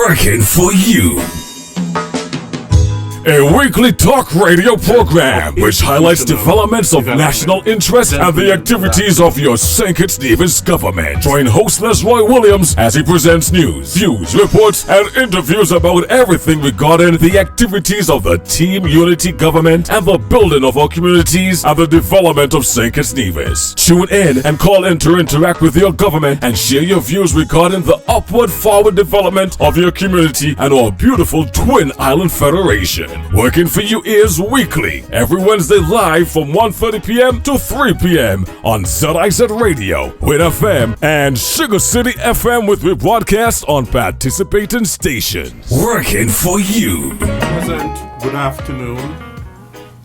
working for you. A weekly talk radio program which highlights developments of national interest and the activities of your St. Kitts Nevis government. Join host Roy Williams as he presents news, views, reports, and interviews about everything regarding the activities of the Team Unity government and the building of our communities and the development of St. Kitts Nevis. Tune in and call in to interact with your government and share your views regarding the upward forward development of your community and our beautiful Twin Island Federation. Working for you is weekly, every Wednesday live from 1:30 p.m. to 3 p.m. on ZIZ Radio, Win FM, and Sugar City FM with rebroadcast on participating stations. Working for you. Pleasant good afternoon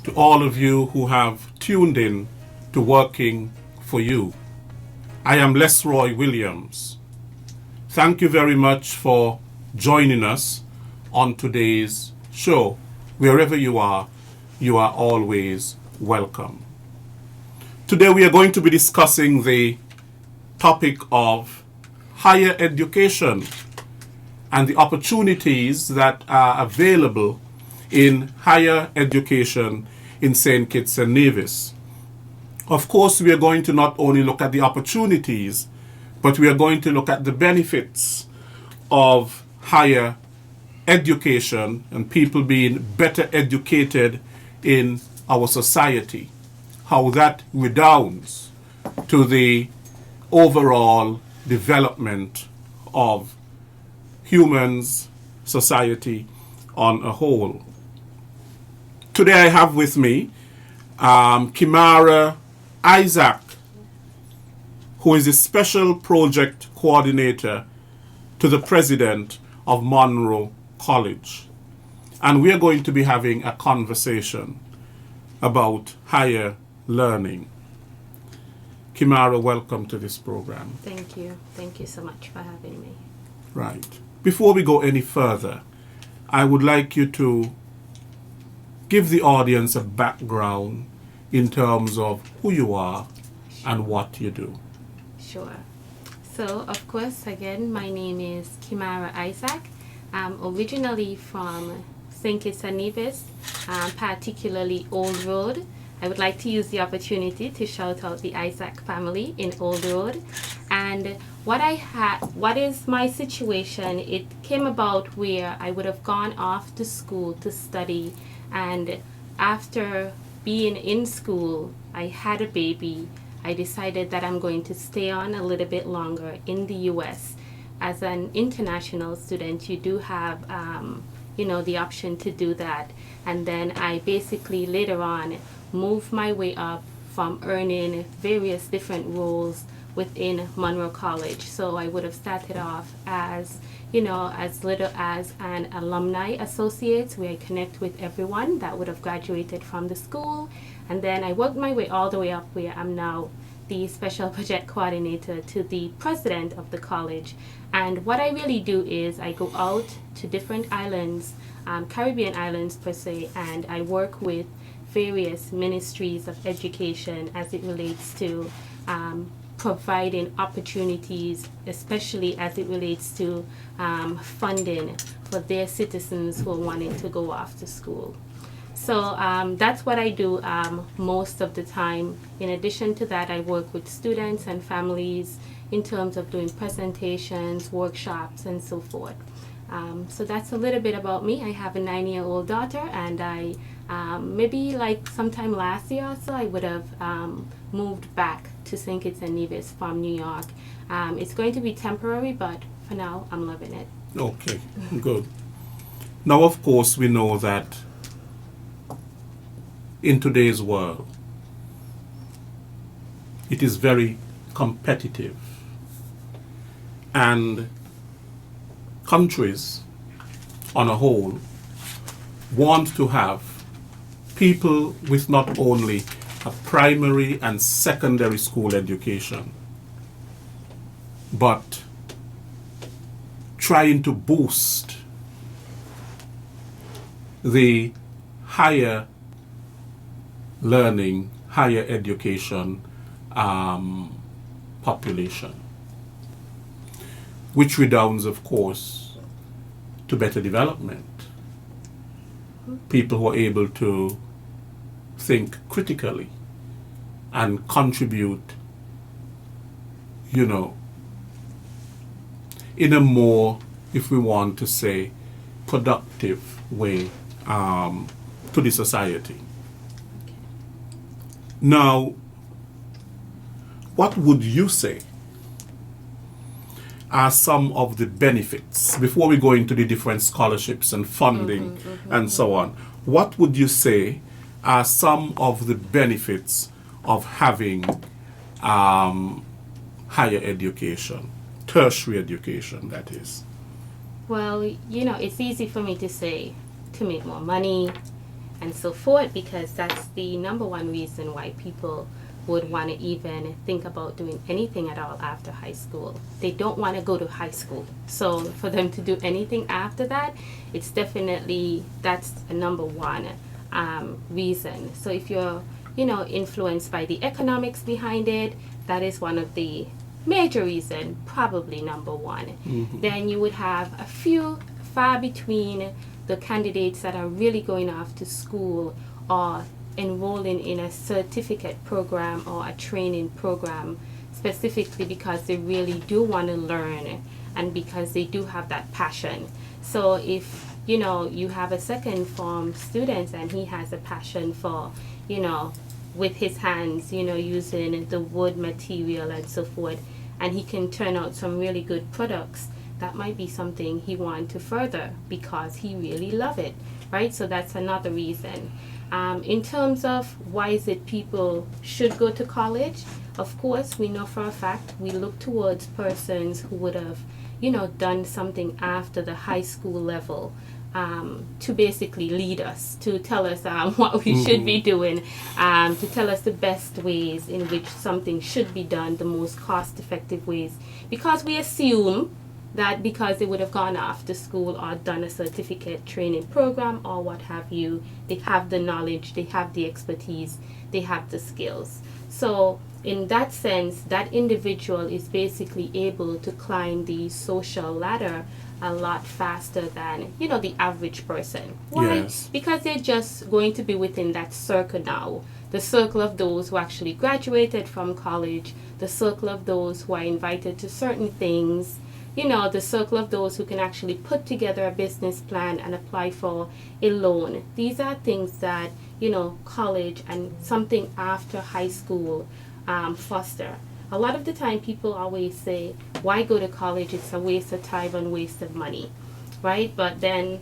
to all of you who have tuned in to Working for You. I am Roy Williams. Thank you very much for joining us on today's show. Wherever you are always welcome. Today we are going to be discussing the topic of higher education and the opportunities that are available in higher education in St. Kitts and Nevis. Of course, we are going to not only look at the opportunities, but we are going to look at the benefits of higher education and people being better educated in our society, how that redounds to the overall development of humans, society on a whole. Today I have with me Kimarah Isaac, who is a special project coordinator to the president of Monroe College, and we are going to be having a conversation about higher learning. Kimarah, welcome to this program. Thank you so much for having me. Right. Before we go any further, I would like you to give the audience a background in terms of who you are and what you do. Sure. So, of course, again, my name is Kimarah Isaac. I'm originally from St. Kitts and Nevis, particularly Old Road. I would like to use the opportunity to shout out the Isaac family in Old Road. And what is my situation? It came about where I would have gone off to school to study, and after being in school, I had a baby. I decided that I'm going to stay on a little bit longer in the U.S. As an international student, you do have, the option to do that. And then I basically later on moved my way up from earning various different roles within Monroe College. So I would have started off as, as little as an alumni associate, where I connect with everyone that would have graduated from the school. And then I worked my way all the way up where I'm now the special project coordinator to the president of the college. And what I really do is I go out to different islands, Caribbean islands per se, and I work with various ministries of education as it relates to providing opportunities, especially as it relates to funding for their citizens who are wanting to go off to school. So that's what I do most of the time. In addition to that, I work with students and families in terms of doing presentations, workshops, and so forth. So that's a little bit about me. I have a 9-year-old daughter, and I maybe like sometime last year or so, I would have moved back to St. Kitts and Nevis from New York. It's going to be temporary, but for now, I'm loving it. Okay, good. Now, of course, we know that in today's world, it is very competitive, and countries on a whole want to have people with not only a primary and secondary school education, but trying to boost the higher learning, higher education population, which redounds, of course, to better development. People who are able to think critically and contribute, you know, in a more, if we want to say, productive way to the society. Now, what would you say are some of the benefits, before we go into the different scholarships and funding and so on, what would you say are some of the benefits of having higher education, tertiary education, that is? Well, you know, it's easy for me to say to make more money and so forth, because that's the number one reason why people would want to even think about doing anything at all after high school. They don't want to go to high school. So for them to do anything after that, it's definitely, that's a number one reason. So if you're, you know, influenced by the economics behind it, that is one of the major reason, probably number one. Then you would have a few far between the candidates that are really going off to school or enrolling in a certificate program or a training program, specifically because they really do want to learn and because they do have that passion. So if, you know, you have a second form student and he has a passion for, you know, with his hands, you know, using the wood material and so forth, and he can turn out some really good products, that might be something he wants to further because he really love it, right? So that's another reason. In terms of why is it people should go to college, of course, we know for a fact, we look towards persons who would have, you know, done something after the high school level to basically lead us, to tell us what we should be doing, to tell us the best ways in which something should be done, the most cost-effective ways, because we assume that because they would have gone off to school or done a certificate training program or what have you, they have the knowledge, they have the expertise, they have the skills. So in that sense, that individual is basically able to climb the social ladder a lot faster than, you know, the average person. Why? Yes. Because they're just going to be within that circle now. The circle of those who actually graduated from college, the circle of those who are invited to certain things, you know, the circle of those who can actually put together a business plan and apply for a loan. These are things that, you know, college and something after high school foster. A lot of the time people always say, why go to college? It's a waste of time and waste of money, right? But then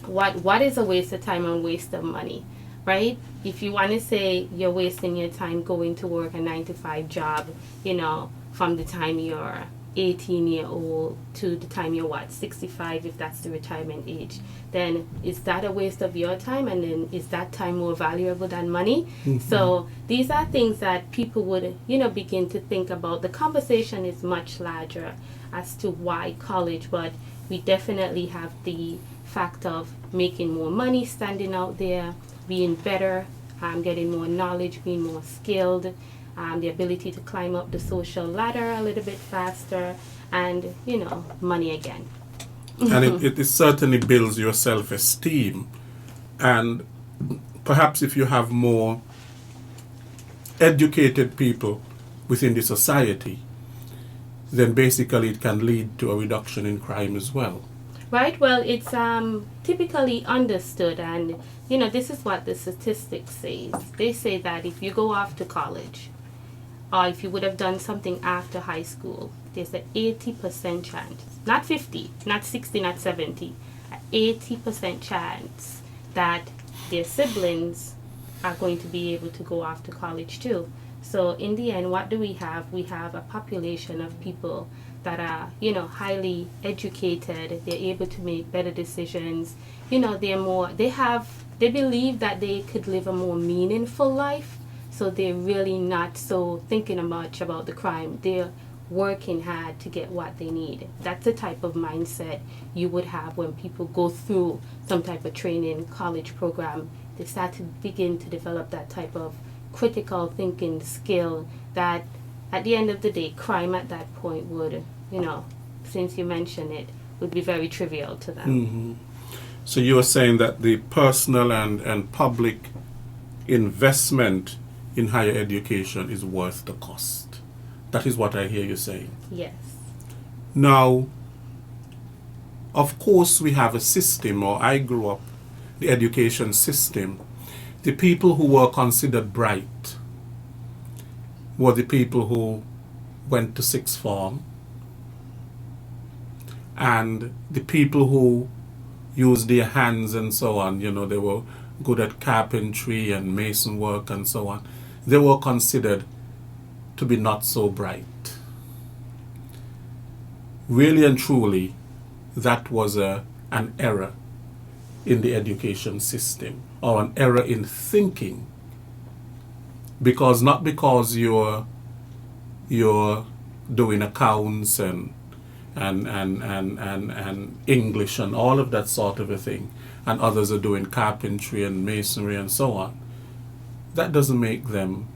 what is a waste of time and waste of money, right? If you want to say you're wasting your time going to work a 9-to-5 job, you know, from the time you're 18-year-old to the time you're 65, if that's the retirement age, then is that a waste of your time? And then is that time more valuable than money? So these are things that people would, you know, begin to think about. The conversation is much larger as to why college, but we definitely have the fact of making more money, standing out there, being better, getting more knowledge, being more skilled, the ability to climb up the social ladder a little bit faster, and, you know, money again. And it certainly builds your self-esteem. And perhaps if you have more educated people within the society, then basically it can lead to a reduction in crime as well. Right, well, it's typically understood, and, you know, this is what the statistics says. They say that if you go off to college, or if you would have done something after high school, there's an 80% chance, not 50, not 60, not 70, an 80% chance that their siblings are going to be able to go off to college too. So in the end, what do we have? We have a population of people that are, you know, highly educated. They're able to make better decisions. You know, they believe that they could live a more meaningful life. So they're really not so thinking much about the crime. They're working hard to get what they need. That's the type of mindset you would have when people go through some type of training, college program. They start to begin to develop that type of critical thinking skill that at the end of the day, crime at that point would, you know, since you mentioned it, would be very trivial to them. So you are saying that the personal and public investment in higher education is worth the cost. That is what I hear you saying. Yes. Now, of course, we have a system, or I grew up, the education system. The people who were considered bright were the people who went to sixth form, and the people who used their hands and so on, they were good at carpentry and mason work and so on. They were considered to be not so bright. Really and truly, that was an error in the education system, or an error in thinking, because not because you're doing accounts and English and all of that sort of a thing, and others are doing carpentry and masonry and so on, that doesn't make them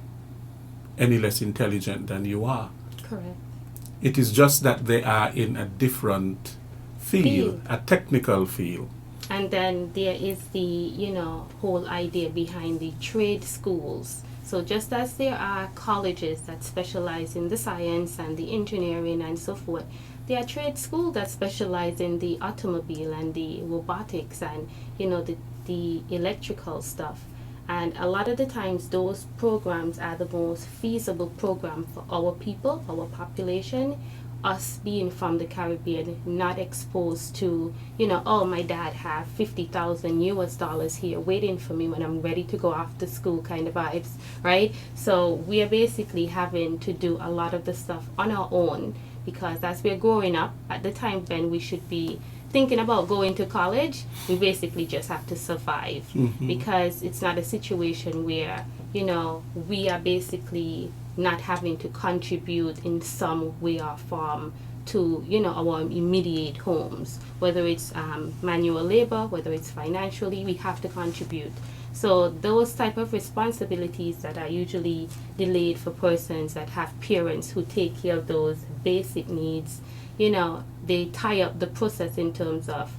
any less intelligent than you are. Correct. It is just that they are in a different field, a technical field. And then there is the, whole idea behind the trade schools. So just as there are colleges that specialize in the science and the engineering and so forth, there are trade schools that specialize in the automobile and the robotics and, the electrical stuff. And a lot of the times those programs are the most feasible program for our people, our population, us being from the Caribbean, not exposed to, oh, my dad have $50,000 here waiting for me when I'm ready to go off to school kind of vibes, right? So we are basically having to do a lot of the stuff on our own, because as we're growing up, at the time when we should be thinking about going to college, we basically just have to survive, because it's not a situation where, we are basically not having to contribute in some way or form to, our immediate homes, whether it's manual labor, whether it's financially, we have to contribute. So those type of responsibilities that are usually delayed for persons that have parents who take care of those basic needs, they tie up the process in terms of,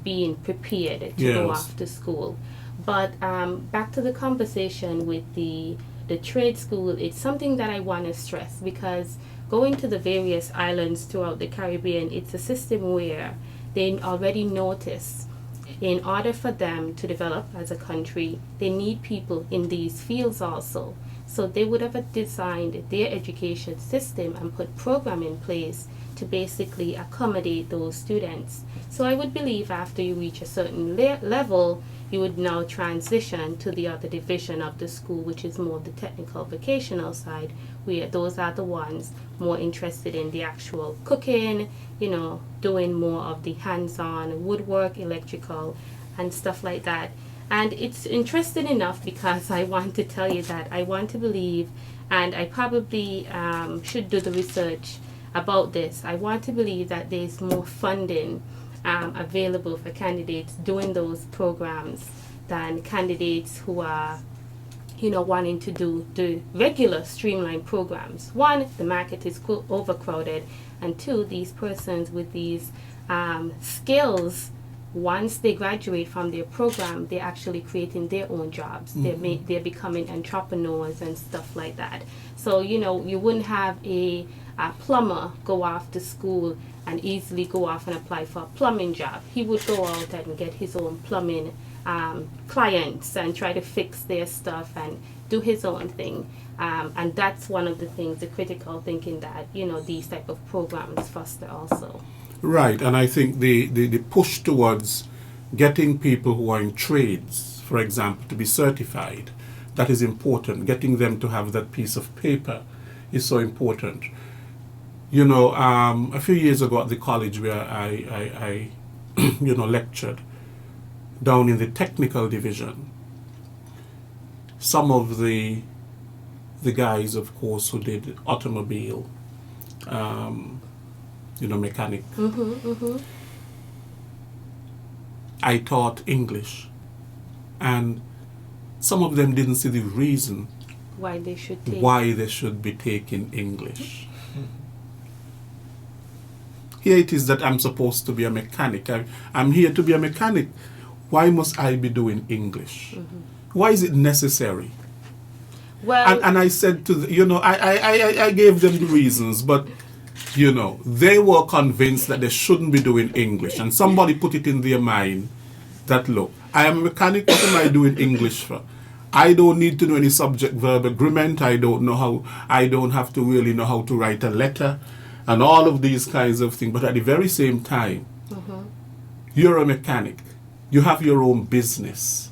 being prepared to go off to school. But back to the conversation with the trade school, it's something that I want to stress, because going to the various islands throughout the Caribbean, it's a system where they already notice in order for them to develop as a country, they need people in these fields also. So they would have designed their education system and put program in place to basically accommodate those students. So I would believe after you reach a certain level, you would now transition to the other division of the school, which is more the technical vocational side, where those are the ones more interested in the actual cooking, doing more of the hands-on woodwork, electrical, and stuff like that. And it's interesting enough, because I want to tell you that I want to believe, and I probably should do the research about this, I want to believe that there's more funding available for candidates doing those programs than candidates who are, wanting to do the regular streamlined programs. One, the market is overcrowded, and two, these persons with these skills, once they graduate from their program, they're actually creating their own jobs. They're becoming entrepreneurs and stuff like that. So, you wouldn't have a plumber go off to school and easily go off and apply for a plumbing job. He would go out and get his own plumbing clients and try to fix their stuff and do his own thing. And that's one of the things, the critical thinking that, these type of programs foster also. Right, and I think the push towards getting people who are in trades, for example, to be certified, that is important. Getting them to have that piece of paper is so important. A few years ago at the college where I lectured, down in the technical division, some of the guys, of course, who did automobile, mechanic. I taught English, and some of them didn't see the reason why they should be taking English. Here it is that I'm supposed to be a mechanic. I'm here to be a mechanic. Why must I be doing English? Why is it necessary? Well, And I said to I gave them the reasons, but they were convinced that they shouldn't be doing English, and somebody put it in their mind that, look, I am a mechanic. What am I doing English for? I don't need to know any subject-verb agreement. I don't have to really know how to write a letter, and all of these kinds of things. But at the very same time, you're a mechanic. You have your own business.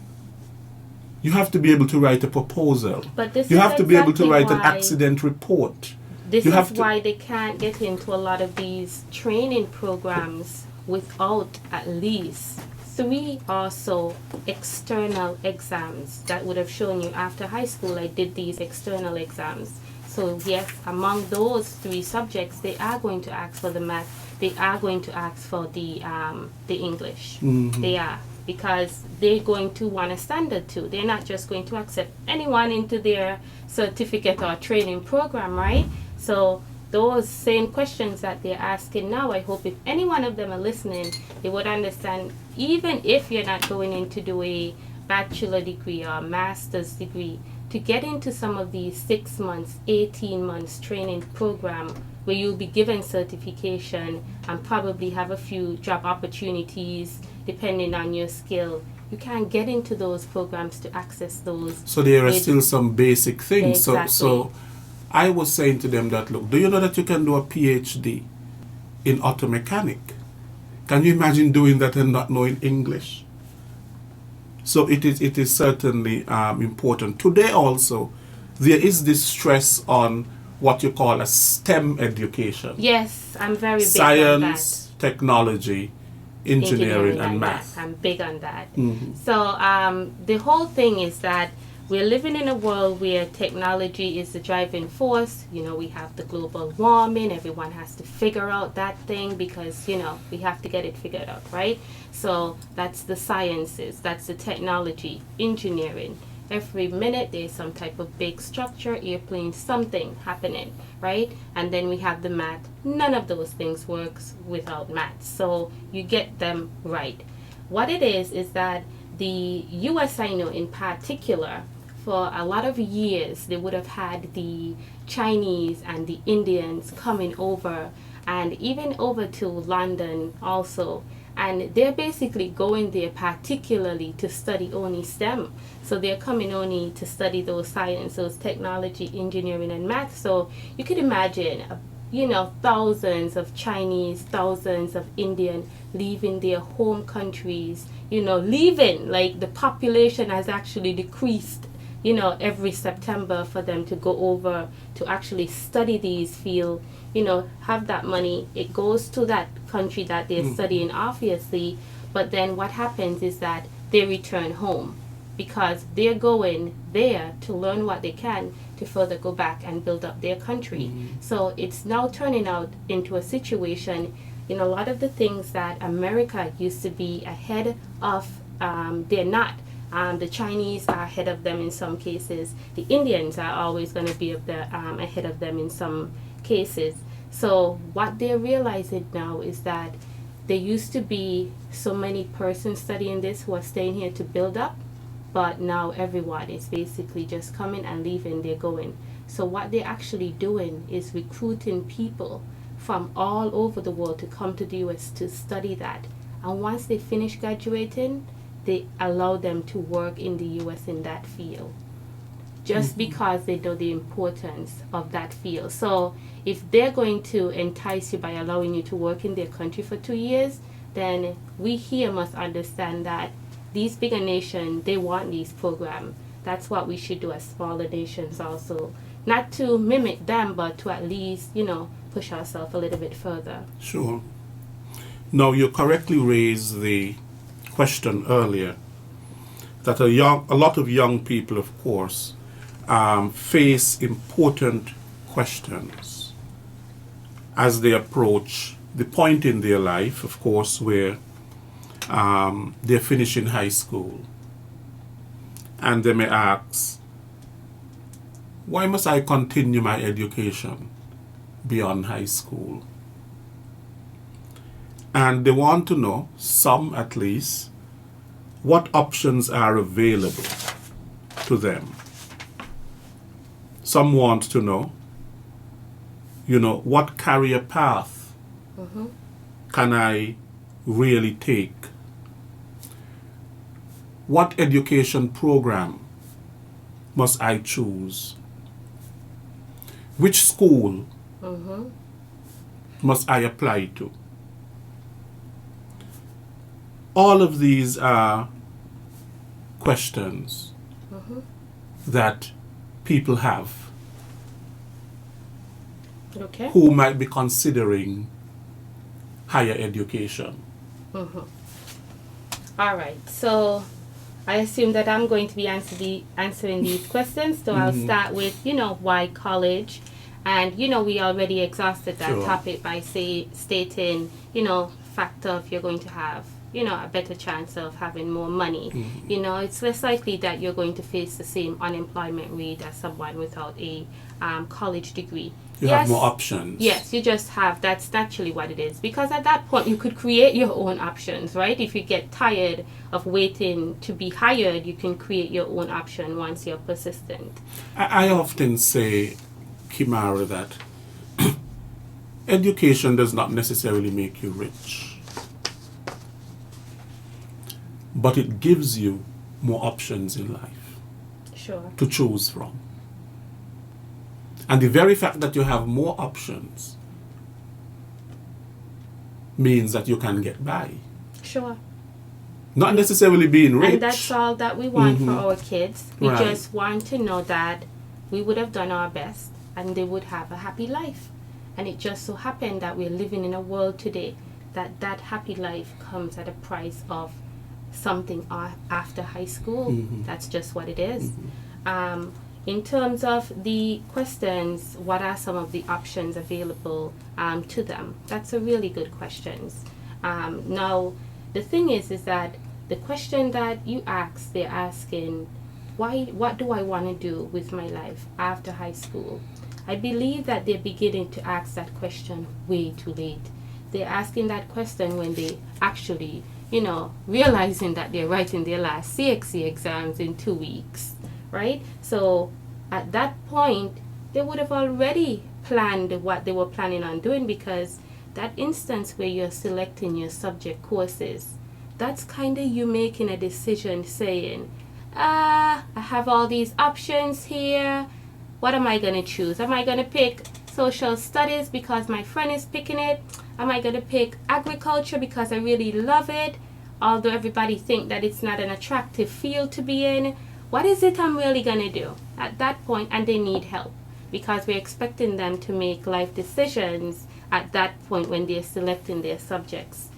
You have to be able to write a proposal. But this you is have to be able to exactly write an why- accident report. This You is have to- why they can't get into a lot of these training programs without at least 3 or so external exams that would have shown you after high school I did these external exams. So yes, among those 3 subjects, they are going to ask for the math. They are going to ask for the English. They are, because they're going to want a standard too. They're not just going to accept anyone into their certificate or training program, right? So those same questions that they're asking now, I hope if any one of them are listening, they would understand, even if you're not going in to do a bachelor degree or a master's degree, to get into some of these 6 months, 18 months training program where you'll be given certification and probably have a few job opportunities depending on your skill. You can't get into those programs to access those. So there are with- still some basic things. Exactly. So I was saying to them that, look, do you know that you can do a PhD in auto mechanic? Can you imagine doing that and not knowing English? So it is certainly important. Today also, there is this stress on what you call a STEM education. Yes, I'm very big on that. Science, technology, engineering and math. I'm big on that. Mhm. So the whole thing is that we're living in a world where technology is the driving force. We have the global warming. Everyone has to figure out that thing because, we have to get it figured out, right? So that's the sciences, that's the technology, engineering. Every minute there's some type of big structure, airplane, something happening, right? And then we have the math. None of those things works without math. So you get them right. What it is that the US, I know in particular, for a lot of years, they would have had the Chinese and the Indians coming over, and even over to London also. And they're basically going there particularly to study only STEM. So they're coming only to study those sciences, technology, engineering, and math. So you could imagine, thousands of Chinese, thousands of Indian leaving their home countries, leaving, like the population has actually decreased, every September for them to go over to actually study these fields, have that money. It goes to that country that they're studying, obviously, but then what happens is that they return home because they're going there to learn what they can to further go back and build up their country. So it's now turning out into a situation in a lot of the things that America used to be ahead of, they're not. The Chinese are ahead of them in some cases. The Indians are always going to be ahead of them in some cases. So what they're realizing now is that there used to be so many persons studying this who are staying here to build up, but now everyone is basically just coming and leaving, they're going. So what they're actually doing is recruiting people from all over the world to come to the US to study that. And once they finish graduating, they allow them to work in the US in that field, just because they know the importance of that field. So if they're going to entice you by allowing you to work in their country for 2 years, then we here must understand that these bigger nations, they want these programs. That's what we should do as smaller nations also. Not to mimic them, but to at least, push ourselves a little bit further. Sure. Now, you correctly raised the question earlier that a lot of young people, of course, face important questions as they approach the point in their life, of course, where they're finishing high school. And they may ask, why must I continue my education beyond high school? And they want to know, some at least, what options are available to them. Some want to know, what career path can I really take? What education program must I choose? Which school must I apply to? All of these are questions that people have who might be considering higher education. All right, so I assume that I'm going to be answering these questions. So I'll start with, why college? And, we already exhausted that topic by stating, factor if you're going to have, a better chance of having more money. It's less likely that you're going to face the same unemployment rate as someone without a college degree. You have more options. Yes, you just have, that's naturally what it is. Because at that point, you could create your own options, right? If you get tired of waiting to be hired, you can create your own option once you're persistent. I often say, Kimarah, that education does not necessarily make you rich, but it gives you more options in life to choose from. And the very fact that you have more options means that you can get by. Not necessarily being rich. And that's all that we want for our kids. We just want to know that we would have done our best and they would have a happy life. And it just so happened that we're living in a world today that happy life comes at a price of something after high school. That's just what it is. In terms of the questions, what are some of the options available to them? That's a really good question. Now, the thing is that the question that you ask, they're asking, what do I want to do with my life after high school? I believe that they're beginning to ask that question way too late. They're asking that question when they actually, realizing that they're writing their last CXC exams in 2 weeks, right? So at that point, they would have already planned what they were planning on doing, because that instance where you're selecting your subject courses, that's kind of you making a decision saying, I have all these options here. What am I going to choose? Am I going to pick social studies because my friend is picking it? Am I going to pick agriculture because I really love it, although everybody think that it's not an attractive field to be in? What is it I'm really going to do at that point? And they need help, because we're expecting them to make life decisions at that point when they're selecting their subjects.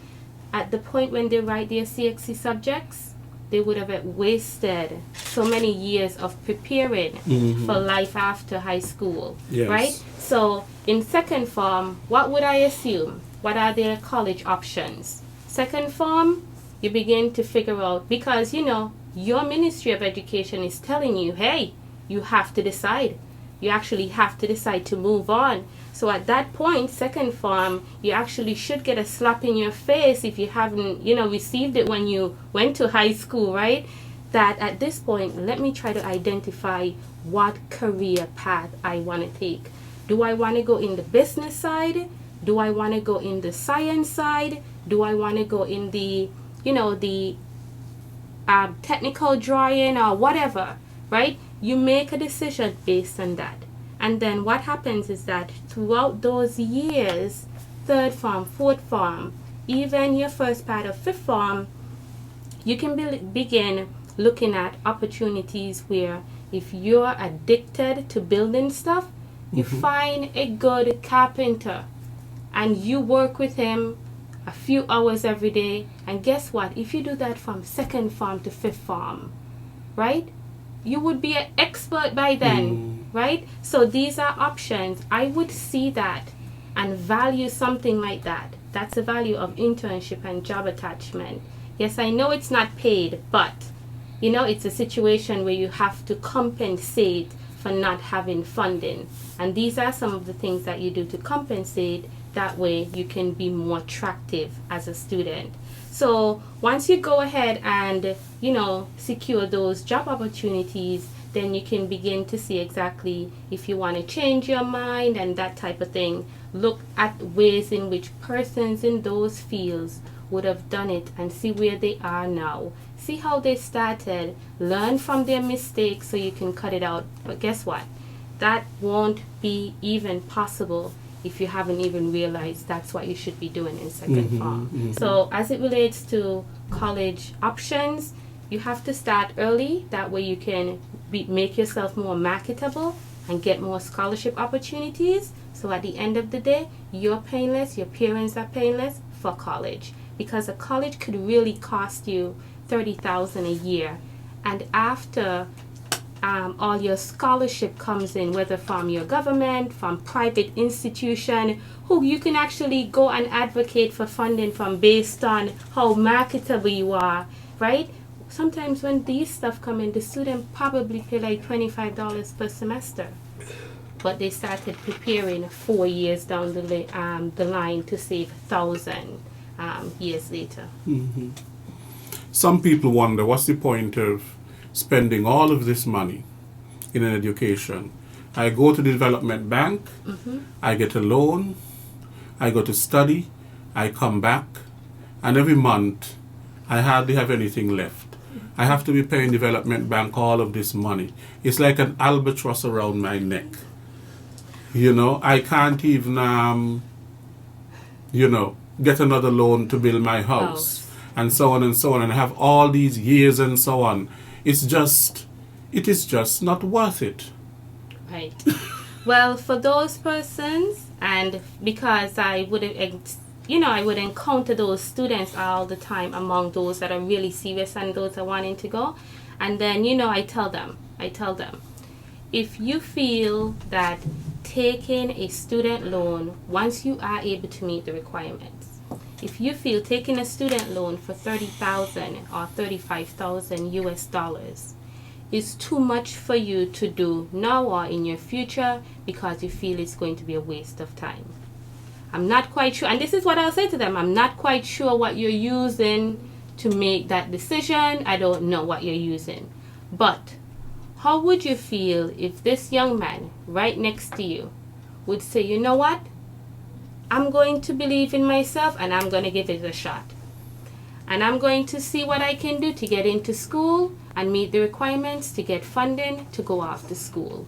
At the point when they write their CXC subjects, they would have wasted so many years of preparing for life after high school, right? So in second form, what would I assume? What are their college options? Second form, you begin to figure out, because your Ministry of Education is telling you, hey, you have to decide. You actually have to decide to move on. So at that point, second form, you actually should get a slap in your face if you haven't, received it when you went to high school, right? That at this point, let me try to identify what career path I want to take. Do I want to go in the business side? Do I want to go in the science side? Do I want to go in the, the technical drawing or whatever, right? You make a decision based on that. And then what happens is that throughout those years, third form, fourth form, even your first part of fifth form, you can begin looking at opportunities where if you're addicted to building stuff, you find a good carpenter and you work with him a few hours every day. And guess what? If you do that from second form to fifth form, right? You would be an expert by then, right? So these are options. I would see that and value something like that. That's the value of internship and job attachment. Yes, I know it's not paid, but it's a situation where you have to compensate for not having funding. And these are some of the things that you do to compensate That way you can be more attractive as a student. So once you go ahead and, secure those job opportunities, then you can begin to see exactly if you want to change your mind and that type of thing. Look at ways in which persons in those fields would have done it and see where they are now. See how they started. Learn from their mistakes so you can cut it out. But guess what? That won't be even possible if you haven't even realized that's what you should be doing in second form. So as it relates to college options, you have to start early. That way you can make yourself more marketable and get more scholarship opportunities. So at the end of the day, you're painless, your parents are painless for college, because a college could really cost you $30,000 a year. And after all your scholarship comes in, whether from your government, from private institution, who you can actually go and advocate for funding from based on how marketable you are, right? Sometimes when these stuff come in, the student probably pay like $25 per semester, but they started preparing 4 years down the line to save 1,000 years later. Some people wonder, what's the point of spending all of this money in an education? I go to the development bank, I get a loan, I go to study, I come back, and every month I hardly have anything left. I have to be paying development bank all of this money. It's like an albatross around my neck. I can't even, get another loan to build my house. And so on and so on, and I have all these years and so on. It is just not worth it. Right. Well, for those persons, and because I would encounter those students all the time among those that are really serious and those that are wanting to go. And then, I tell them, if you feel that taking a student loan, once you are able to meet the requirements, if you feel taking a student loan for $30,000 or $35,000 US is too much for you to do now or in your future because you feel it's going to be a waste of time, I'm not quite sure, and this is what I'll say to them, I'm not quite sure what you're using to make that decision. I don't know what you're using. But how would you feel if this young man right next to you would say, you know what? I'm going to believe in myself and I'm going to give it a shot. And I'm going to see what I can do to get into school and meet the requirements to get funding to go off to school.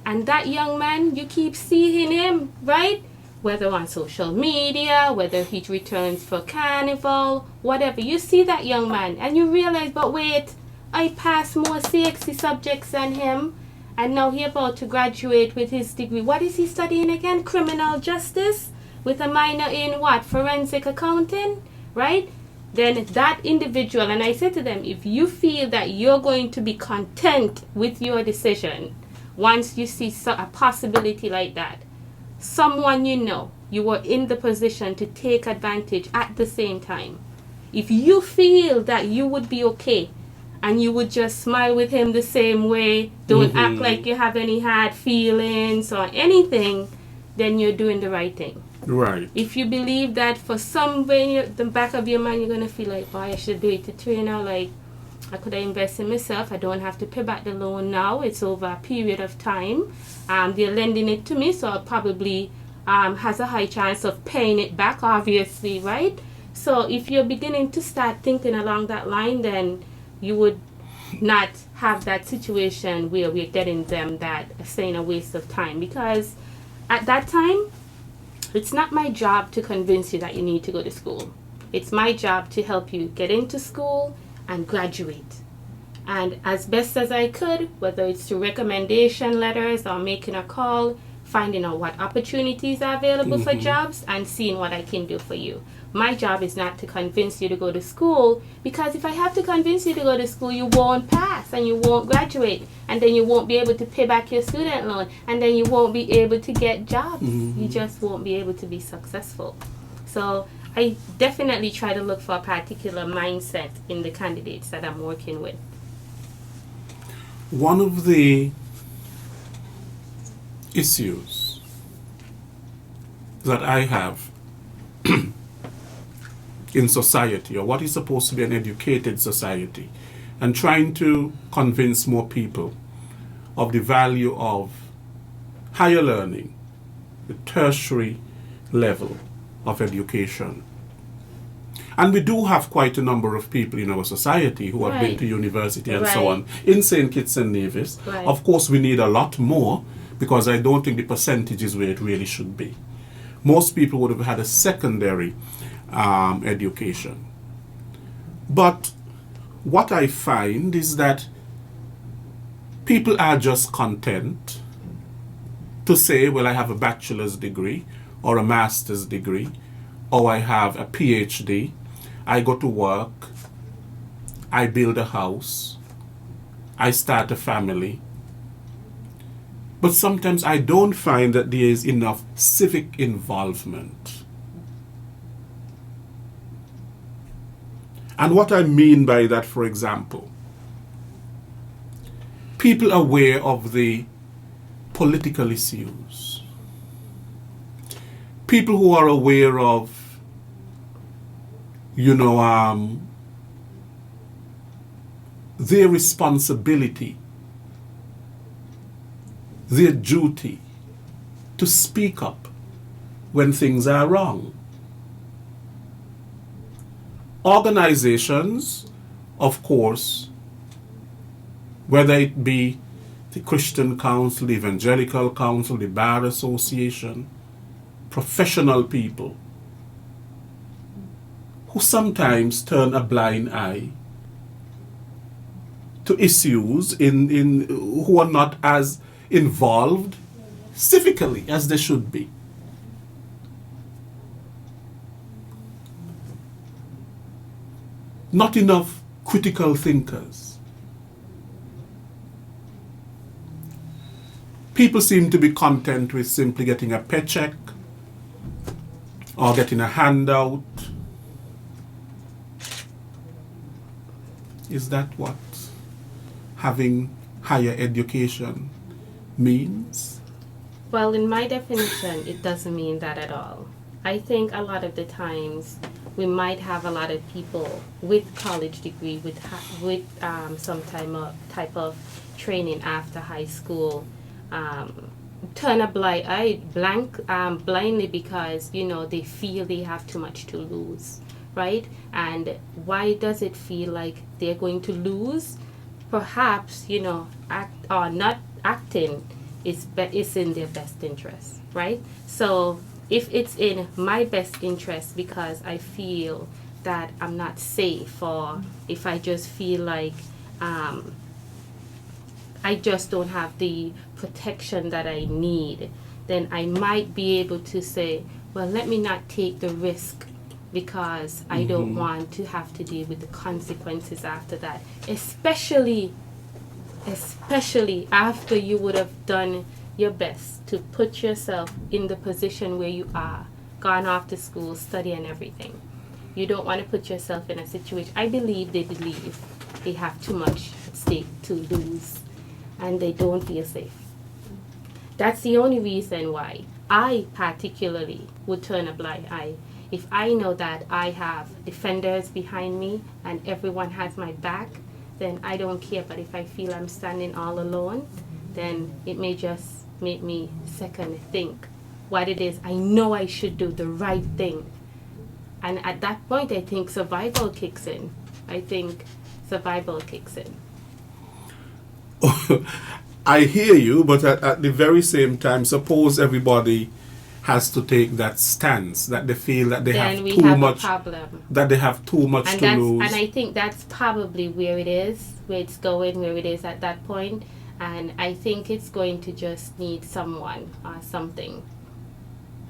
And that young man, you keep seeing him, right? Whether on social media, whether he returns for carnival, whatever. You see that young man and you realize, but wait, I passed more CXC subjects than him. And now he's about to graduate with his degree. What is he studying again? Criminal justice? With a minor in what? Forensic accounting, right? Then that individual, and I said to them, if you feel that you're going to be content with your decision, once you see a possibility like that, someone you were in the position to take advantage at the same time. If you feel that you would be okay and you would just smile with him the same way, don't act like you have any hard feelings or anything, then you're doing the right thing. Right. If you believe that for some way in the back of your mind you're going to feel like, boy, I should do it to trainer, like I could have invested in myself, I don't have to pay back the loan now, it's over a period of time, they're lending it to me, so I'll probably has a high chance of paying it back, obviously, right? So if you're beginning to start thinking along that line, then you would not have that situation where we're getting them that saying a waste of time, because at that time it's not my job to convince you that you need to go to school. It's my job to help you get into school and graduate. And as best as I could, whether it's through recommendation letters or making a call, finding out what opportunities are available for jobs and seeing what I can do for you. My job is not to convince you to go to school, because if I have to convince you to go to school, you won't pass and you won't graduate, and then you won't be able to pay back your student loan, and then you won't be able to get jobs. You just won't be able to be successful. So I definitely try to look for a particular mindset in the candidates that I'm working with. One of the issues that I have in society, or what is supposed to be an educated society, and trying to convince more people of the value of higher learning, the tertiary level of education. And we do have quite a number of people in our society who have been to university and so on in St. Kitts and Nevis. Of course, we need a lot more, because I don't think the percentage is where it really should be. Most people would have had a secondary education. But what I find is that people are just content to say, well, I have a bachelor's degree or a master's degree, or I have a PhD. I go to work, I build a house, I start a family. But sometimes I don't find that there is enough civic involvement. And what I mean by that, for example, people aware of the political issues, people who are aware of, their responsibility, their duty to speak up when things are wrong. Organizations, of course, whether it be the Christian Council, the Evangelical Council, the Bar Association, professional people who sometimes turn a blind eye to issues who are not as involved civically as they should be. Not enough critical thinkers. People seem to be content with simply getting a paycheck or getting a handout. Is that what having higher education means? Well, in my definition, it doesn't mean that at all. I think a lot of the times we might have a lot of people with college degree, with some type of training after high school, turn a blind eye blindly because they feel they have too much to lose, right? And why does it feel like they're going to lose? Perhaps act or not acting is in their best interest, right? So if it's in my best interest because I feel that I'm not safe, or if I just feel like I just don't have the protection that I need, then I might be able to say, well, let me not take the risk because I don't want to have to deal with the consequences after that, especially after you would have done your best to put yourself in the position where you are, gone off to school, study and everything. You don't want to put yourself in a situation. I believe they have too much at stake to lose, and they don't feel safe. That's the only reason why I particularly would turn a blind eye. If I know that I have defenders behind me and everyone has my back, then I don't care. But if I feel I'm standing all alone, then it may just make me second think what it is. I know I should do the right thing. And at that point, I think survival kicks in. I hear you, but at the very same time, suppose everybody has to take that stance that they feel that they have too much, that they have too much to lose. And I think that's probably where it is at that point. And I think it's going to just need someone or something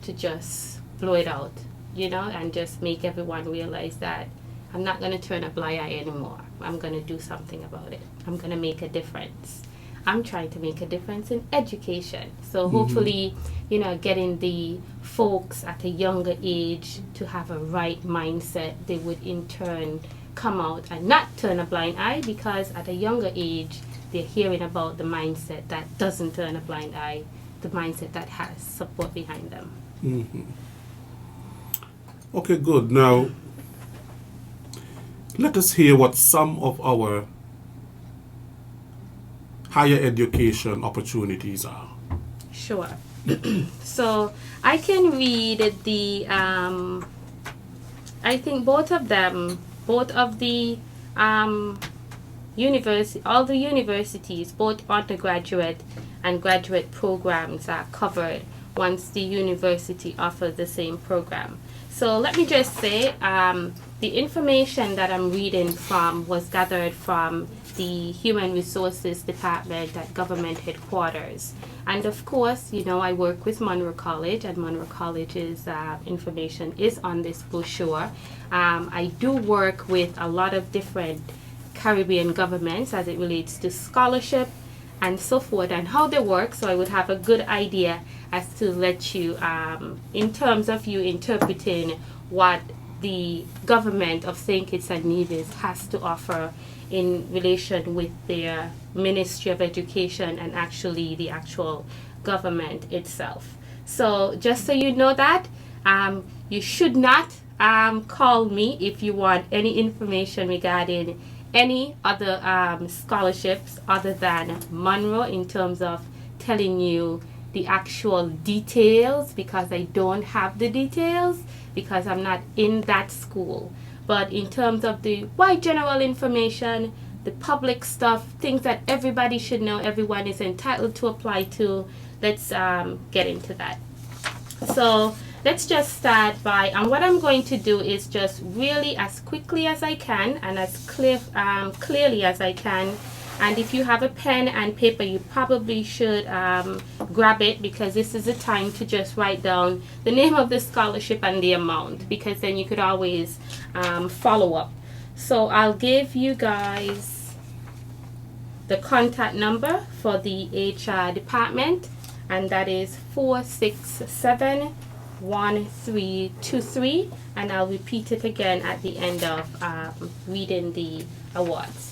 to just blow it out, and just make everyone realize that I'm not going to turn a blind eye anymore. I'm going to do something about it. I'm going to make a difference. I'm trying to make a difference in education. So hopefully, getting the folks at a younger age to have a right mindset, they would in turn come out and not turn a blind eye, because at a younger age, they're hearing about the mindset that doesn't turn a blind eye, the mindset that has support behind them. Okay, good. Now, let us hear what some of our higher education opportunities are. Sure. So I can read the, I think both of them, both of the all the universities, both undergraduate and graduate programs are covered once the university offers the same program. So let me just say, the information that I'm reading from was gathered from the Human Resources Department at Government Headquarters. And of course, you know, I work with Monroe College, and Monroe College's information is on this brochure. I do work with a lot of different Caribbean governments as it relates to scholarship and so forth and how they work, so I would have a good idea as to let you, in terms of you interpreting what the government of St. Kitts and Nevis has to offer in relation with their Ministry of Education and actually the actual government itself. So just so you know that, you should not call me if you want any information regarding any other scholarships other than Monroe in terms of telling you the actual details, because I don't have the details because I'm not in that school. But in terms of the wide general information, the public stuff, things that everybody should know, everyone is entitled to apply to, let's get into that. So let's just start by, and what I'm going to do is just really as quickly as I can and as clearly as I can. And if you have a pen and paper, you probably should grab it, because this is the time to just write down the name of the scholarship and the amount, because then you could always follow up. So I'll give you guys the contact number for the HR department, and that is 467-1323, and I'll repeat it again at the end of reading the awards.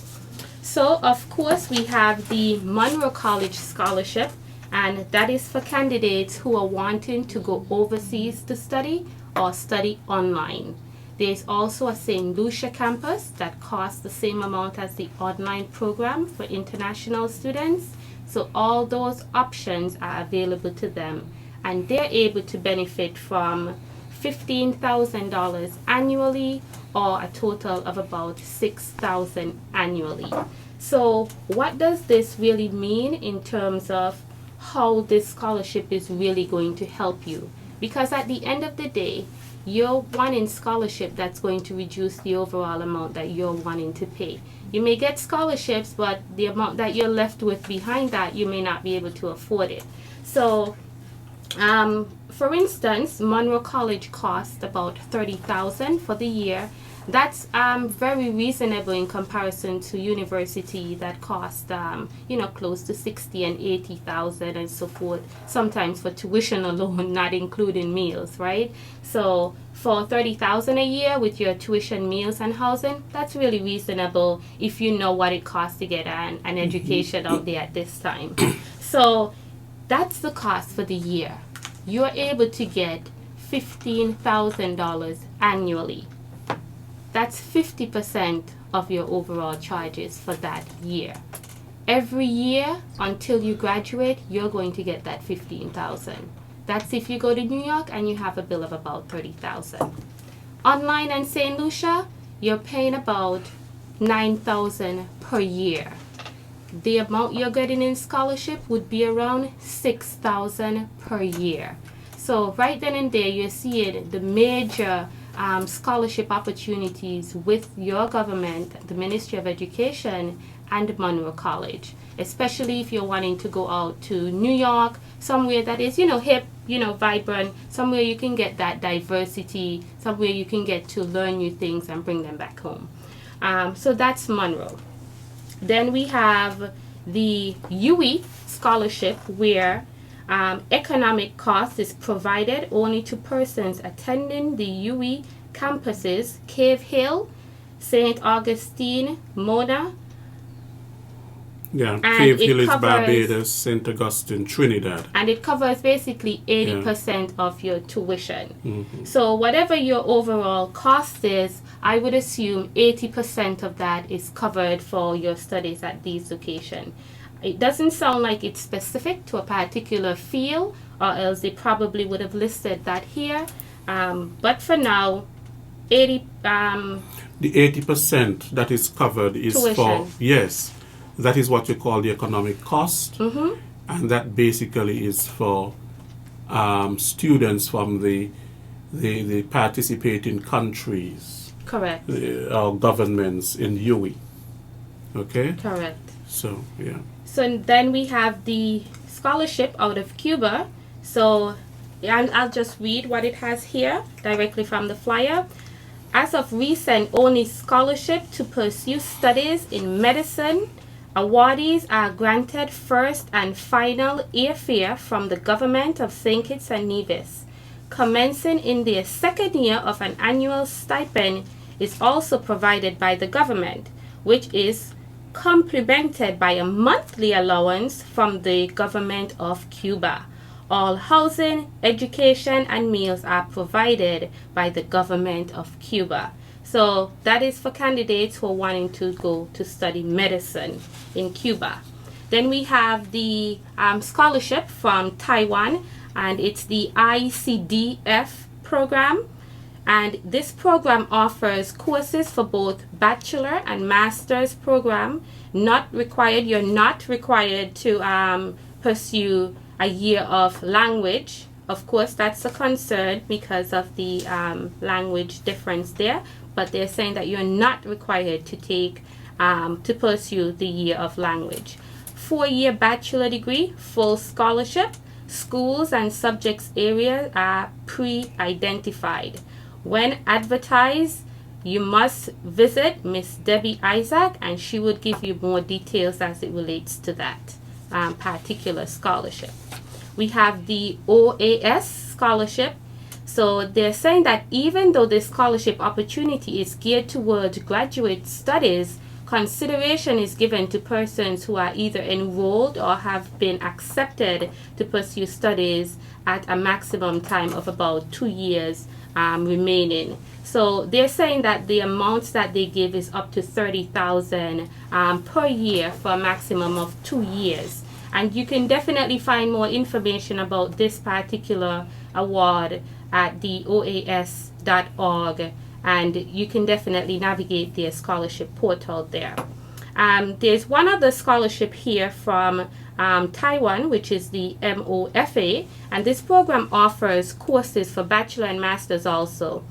So of course we have the Monroe College Scholarship, and that is for candidates who are wanting to go overseas to study or study online. There's also a St. Lucia campus that costs the same amount as the online program for international students. So all those options are available to them, and they're able to benefit from $15,000 annually, or a total of about $6,000 annually. So what does this really mean in terms of how this scholarship is really going to help you? Because at the end of the day, you're wanting scholarship that's going to reduce the overall amount that you're wanting to pay. You may get scholarships, but the amount that you're left with behind that, you may not be able to afford it. So for instance, Monroe College costs about $30,000 for the year. That's very reasonable in comparison to university that cost close to $60,000 and $80,000 and so forth, sometimes for tuition alone, not including meals, right? So for $30,000 a year with your tuition, meals, and housing, that's really reasonable if you know what it costs to get an education out there at this time. So that's the cost for the year. You're able to get $15,000 annually. That's 50% of your overall charges for that year. Every year until you graduate, you're going to get that $15,000. That's if you go to New York and you have a bill of about $30,000. Online and St. Lucia, you're paying about $9,000 per year. The amount you're getting in scholarship would be around $6,000 per year. So right then and there, you're seeing the major scholarship opportunities with your government, the Ministry of Education, and Monroe College, especially if you're wanting to go out to New York, somewhere that is, hip, vibrant, somewhere you can get that diversity, somewhere you can get to learn new things and bring them back home. So that's Monroe. Then we have the UE scholarship, where economic cost is provided only to persons attending the UE campuses Cave Hill, St. Augustine, Mona, Yeah, And Cave it Hill is covers- Barbados, St. Augustine, Trinidad. And it covers basically 80% of your tuition. Mm-hmm. So whatever your overall cost is, I would assume 80% of that is covered for your studies at these locations. It doesn't sound like it's specific to a particular field, or else they probably would have listed that here. But for now, 80 The 80% that is covered is for, Tuition. yes, that is what you call the economic cost. Mm-hmm. And that basically is for students from the participating countries Correct. or governments in UE. Okay? Correct. So, yeah. So then we have the scholarship out of Cuba. So, and I'll just read what it has here directly from the flyer. As of recent, only scholarship to pursue studies in medicine. Awardees are granted first and final airfare from the government of St. Kitts and Nevis. Commencing in their second year of an annual stipend is also provided by the government, which is complemented by a monthly allowance from the government of Cuba. All housing, education, and meals are provided by the government of Cuba. So that is for candidates who are wanting to go to study medicine in Cuba. Then we have the scholarship from Taiwan, and it's the ICDF program. And this program offers courses for both bachelor and master's program. You're not required to pursue a year of language. Of course, that's a concern because of the language difference there. But they're saying that you're not required to take to pursue the year of language. 4-year bachelor degree, full scholarship. Schools and subjects area are pre-identified. When advertised, you must visit Miss Debbie Isaac, and she would give you more details as it relates to that particular scholarship. We have the OAS scholarship. So they're saying that even though the scholarship opportunity is geared towards graduate studies, consideration is given to persons who are either enrolled or have been accepted to pursue studies at a maximum time of about 2 years remaining. So they're saying that the amounts that they give is up to $30,000 per year for a maximum of 2 years. And you can definitely find more information about this particular award at the oas.org, and you can definitely navigate their scholarship portal there. There's one other scholarship here from Taiwan, which is the MOFA, and this program offers courses for bachelor and masters also.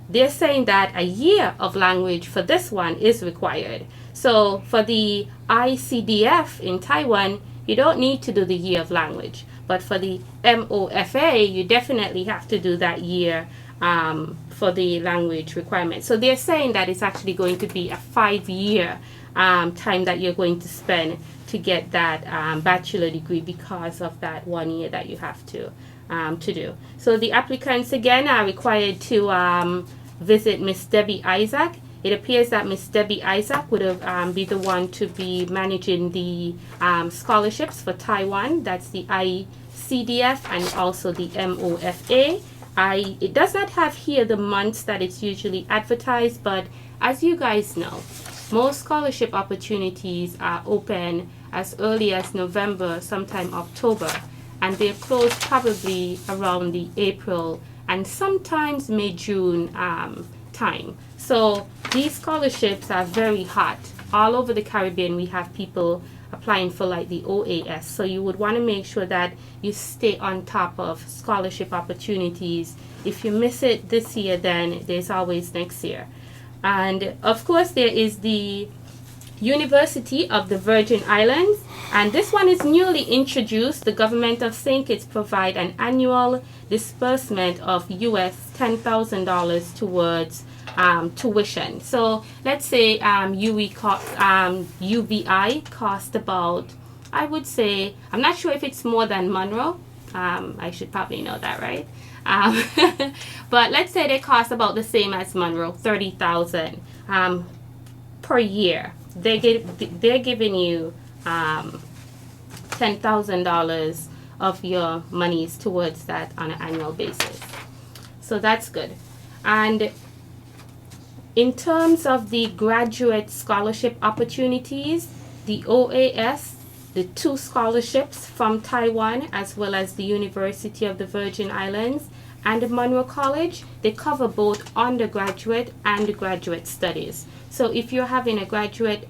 They're saying that a year of language for this one is required. So for the ICDF in Taiwan, you don't need to do the year of language. But for the MOFA, you definitely have to do that year for the language requirement. So they're saying that it's actually going to be a 5-year time that you're going to spend to get that bachelor degree because of that 1 year that you have to do. So the applicants again are required to visit Miss Debbie Isaac. It appears that Miss Debbie Isaac would have be the one to be managing the scholarships for Taiwan. That's the ICDF and also the MOFA. It does not have here the months that it's usually advertised, but as you guys know, most scholarship opportunities are open as early as November, sometime October, and they're closed probably around the April and sometimes May-June time. So these scholarships are very hot. All over the Caribbean, we have people applying for like the OAS. So you would want to make sure that you stay on top of scholarship opportunities. If you miss it this year, then there's always next year. And of course, there is the University of the Virgin Islands, and this one is newly introduced. The government of St. Kitts provide an annual disbursement of US $10,000 towards tuition. So let's say UVI cost about, I would say, I'm not sure if it's more than Monroe. I should probably know that, right? But let's say they cost about the same as Monroe, $30,000 per year. They're giving you $10,000 of your monies towards that on an annual basis. So that's good. And in terms of the graduate scholarship opportunities, the OAS, the 2 scholarships from Taiwan, as well as the University of the Virgin Islands and the Monroe College, they cover both undergraduate and graduate studies. So if you're having a graduate,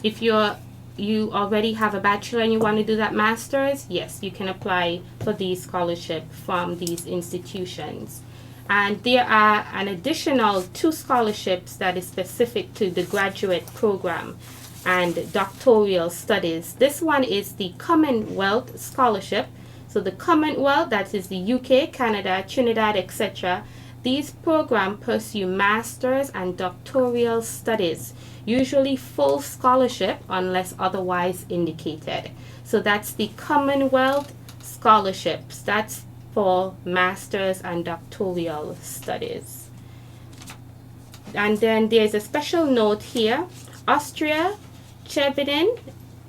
if you already have a bachelor and you want to do that master's, yes, you can apply for these scholarships from these institutions. And there are an additional 2 scholarships that is specific to the graduate program and doctoral studies. This one is the Commonwealth Scholarship. So the Commonwealth, that is the UK, Canada, Trinidad, etc. These programs pursue master's and doctoral studies, usually full scholarship unless otherwise indicated. So that's the Commonwealth Scholarships. That's for master's and doctoral studies. And then there's a special note here. Austria, Chevron,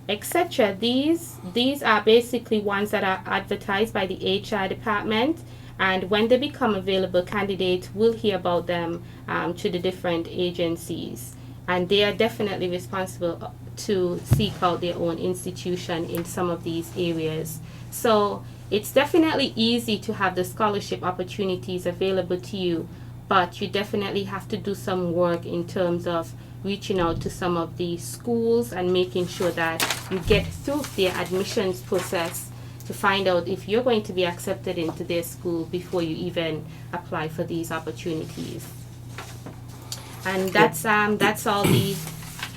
etc. These are basically ones that are advertised by the HR department, and when they become available, candidates will hear about them to the different agencies, and they are definitely responsible to seek out their own institution in some of these areas. So it's definitely easy to have the scholarship opportunities available to you, but you definitely have to do some work in terms of reaching out to some of the schools and making sure that you get through their admissions process to find out if you're going to be accepted into their school before you even apply for these opportunities. And that's all the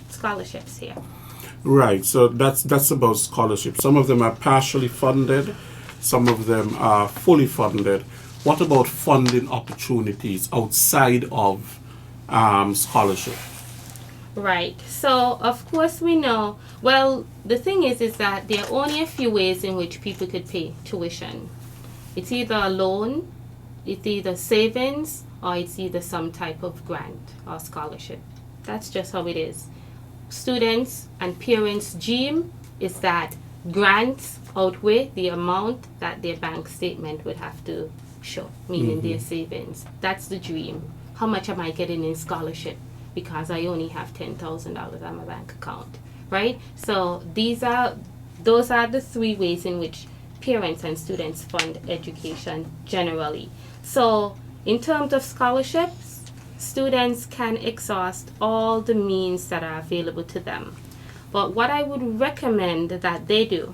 scholarships here. Right, so that's about scholarships. Some of them are partially funded, some of them are fully funded. What about funding opportunities outside of scholarship? Right. So, of course, we know, well, the thing is that there are only a few ways in which people could pay tuition. It's either a loan, it's either savings, or it's either some type of grant or scholarship. That's just how it is. Students and parents' dream is that grants outweigh the amount that their bank statement would have to show, meaning their savings. That's the dream. How much am I getting in scholarship? Because I only have $10,000 on my bank account, right? So those are the 3 ways in which parents and students fund education generally. So in terms of scholarships, students can exhaust all the means that are available to them. But what I would recommend that they do,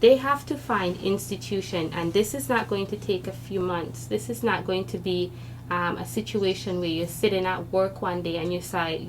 they have to find institution, and this is not going to take a few months. This is not going to be a situation where you're sitting at work one day and you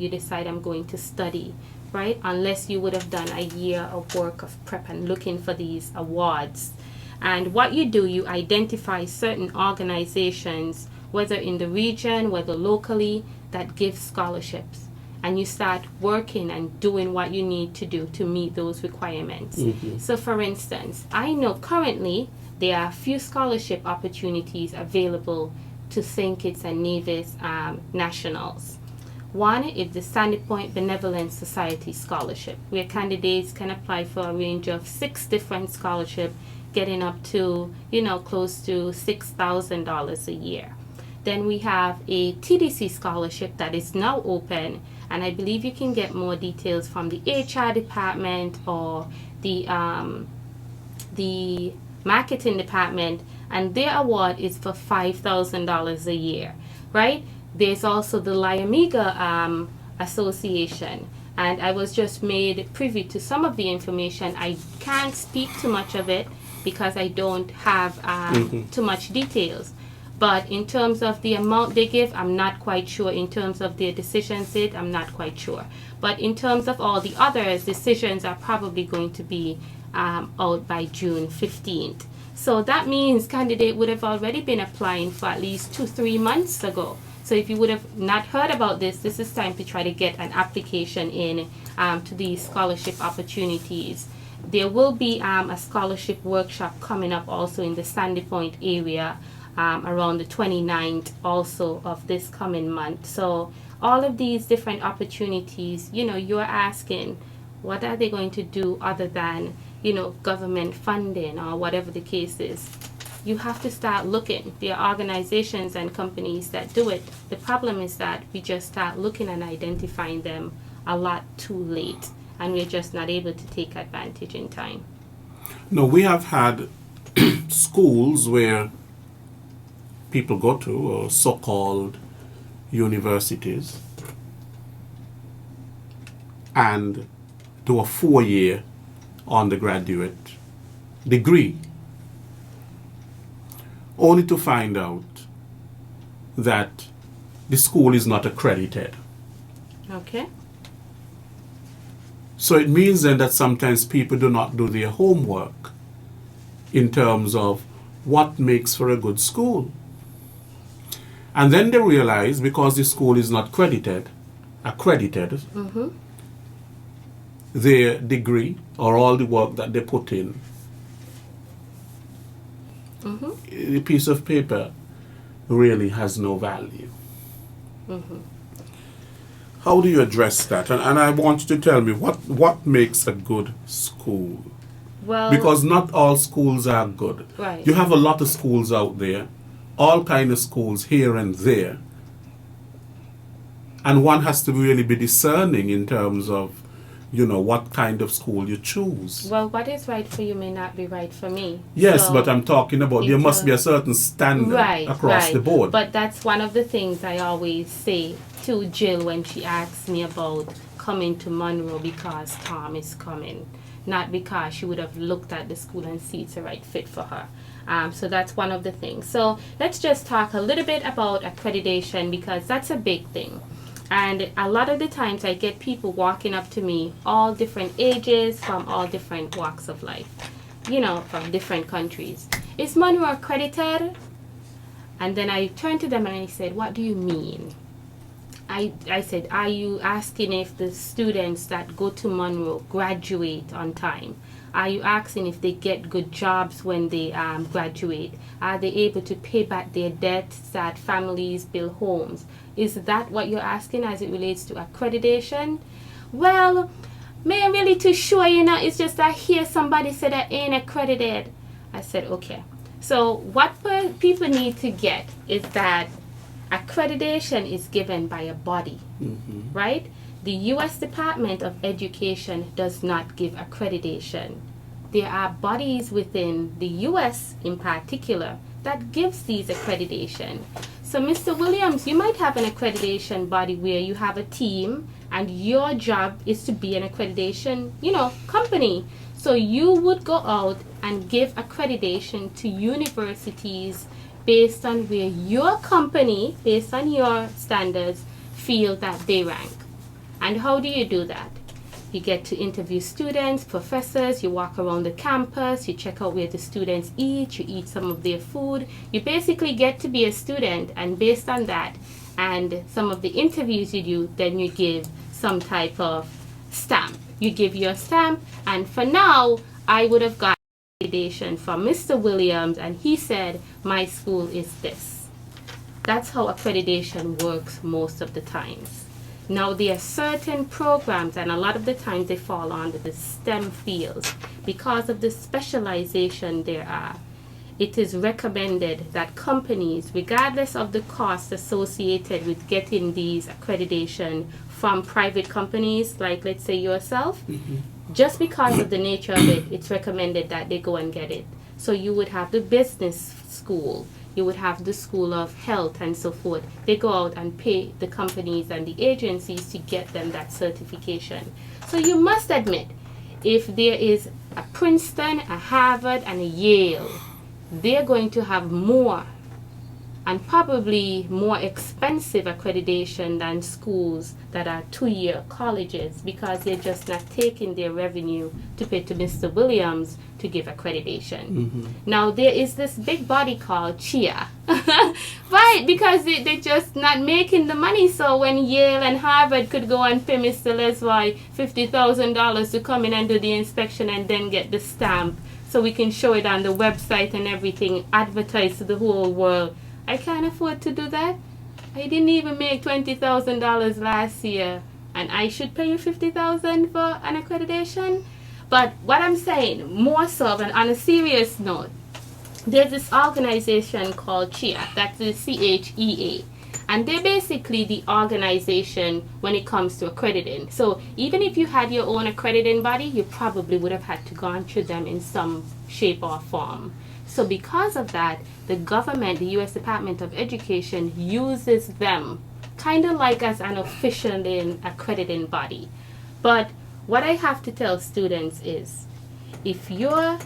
decide I'm going to study, right? Unless you would have done a year of work of prep and looking for these awards. And what you do, you identify certain organizations, whether in the region, whether locally, that give scholarships. And you start working and doing what you need to do to meet those requirements. So for instance, I know currently there are a few scholarship opportunities available to St. Kitts and Nevis nationals. One is the Sandy Point Benevolent Society Scholarship, where candidates can apply for a range of 6 different scholarships, getting up to, close to $6,000 a year. Then we have a TDC scholarship that is now open, and I believe you can get more details from the HR department or the marketing department, and their award is for $5,000 a year, right? There's also the Liamiga Association, and I was just made privy to some of the information. I can't speak too much of it because I don't have too much details. But in terms of the amount they give, I'm not quite sure. In terms of their decisions, I'm not quite sure. But in terms of all the others, decisions are probably going to be out by June 15th. So that means candidate would have already been applying for at least 2-3 months ago. So if you would have not heard about this is time to try to get an application in to these scholarship opportunities. There will be a scholarship workshop coming up also in the Sandy Point area around the 29th also of this coming month. So all of these different opportunities, you're asking, What are they going to do other than, you know, government funding or whatever the case is? You have to start looking. There are organizations and companies that do it. The problem is that we just start looking and identifying them a lot too late, and we're just not able to take advantage in time. No, we have had schools where people go to, or so-called universities, and do a 4-year undergraduate degree, only to find out that the school is not accredited. Okay? So it means then that sometimes people do not do their homework in terms of what makes for a good school. And then they realize, because the school is not accredited, their degree or all the work that they put in, the piece of paper really has no value. How do you address that? And I want you to tell me what makes a good school. Well, Because not all schools are good. Right. You have a lot of schools out there, all kind of schools here and there. And one has to really be discerning in terms of, you know, what kind of school you choose. well, what is right for you may not be right for me. Yes, So but I'm talking about there it's must be a certain standard right, across right. the board. But that's one of the things I always say to Jill when she asks me about coming to Monroe because Tom is coming, not because she would have looked at the school and see it's the right fit for her. So that's one of the things. So let's just talk a little bit about accreditation, because that's a big thing. And a lot of the times I get people walking up to me, all different ages, from all different walks of life, you know, from different countries. Is Monroe accredited? And then I turned to them and I said, what do you mean? I said, are you asking if the students that go to Monroe graduate on time? Are you asking if they get good jobs when they graduate? Are they able to pay back their debts that families build homes? Is that what you're asking as it relates to accreditation? Well, me really too sure, you know, it's just I hear somebody say that ain't accredited. I said, okay. So what people need to get is that accreditation is given by a body, right? The U.S. Department of Education does not give accreditation. There are bodies within the U.S. in particular that gives these accreditation. So Mr. Williams, you might have an accreditation body where you have a team and your job is to be an accreditation, you know, company. So you would go out and give accreditation to universities based on where your company, based on your standards, feel that they rank. And how do you do that? You get to interview students, professors, you walk around the campus, you check out where the students eat, you eat some of their food. You basically get to be a student, and based on that and some of the interviews you do, then you give some type of stamp. You give your stamp, and for now, I would have got accreditation from Mr. Williams, and he said, my school is this. That's how accreditation works most of the times. Now, there are certain programs, and a lot of the times they fall under the STEM fields. Because of the specialization there are, it is recommended that companies, regardless of the cost associated with getting these accreditation from private companies, like let's say yourself, just because of the nature of it, it's recommended that they go and get it. So you would have the business school, you would have the School of Health and so forth. They go out and pay the companies and the agencies to get them that certification. So you must admit, if there is a Princeton, a Harvard, and a Yale, they're going to have more and probably more expensive accreditation than schools that are 2-year colleges, because they're just not taking their revenue to pay to Mr. Williams to give accreditation. Now, there is this big body called CHIA, right, because they're just not making the money. So when Yale and Harvard could go and pay Mr. Leslie $50,000 to come in and do the inspection and then get the stamp so we can show it on the website and everything, advertise to the whole world, I can't afford to do that. I didn't even make $20,000 last year, and I should pay you 50,000 for an accreditation. But what I'm saying, more so, and on a serious note, there's this organization called CHEA, that's the CHEA, and they're basically the organization when it comes to accrediting. So even if you had your own accrediting body, you probably would have had to go through them in some shape or form. So because of that, the government, the U.S. Department of Education, uses them kind of like as an official accrediting body. But what I have to tell students is, if you're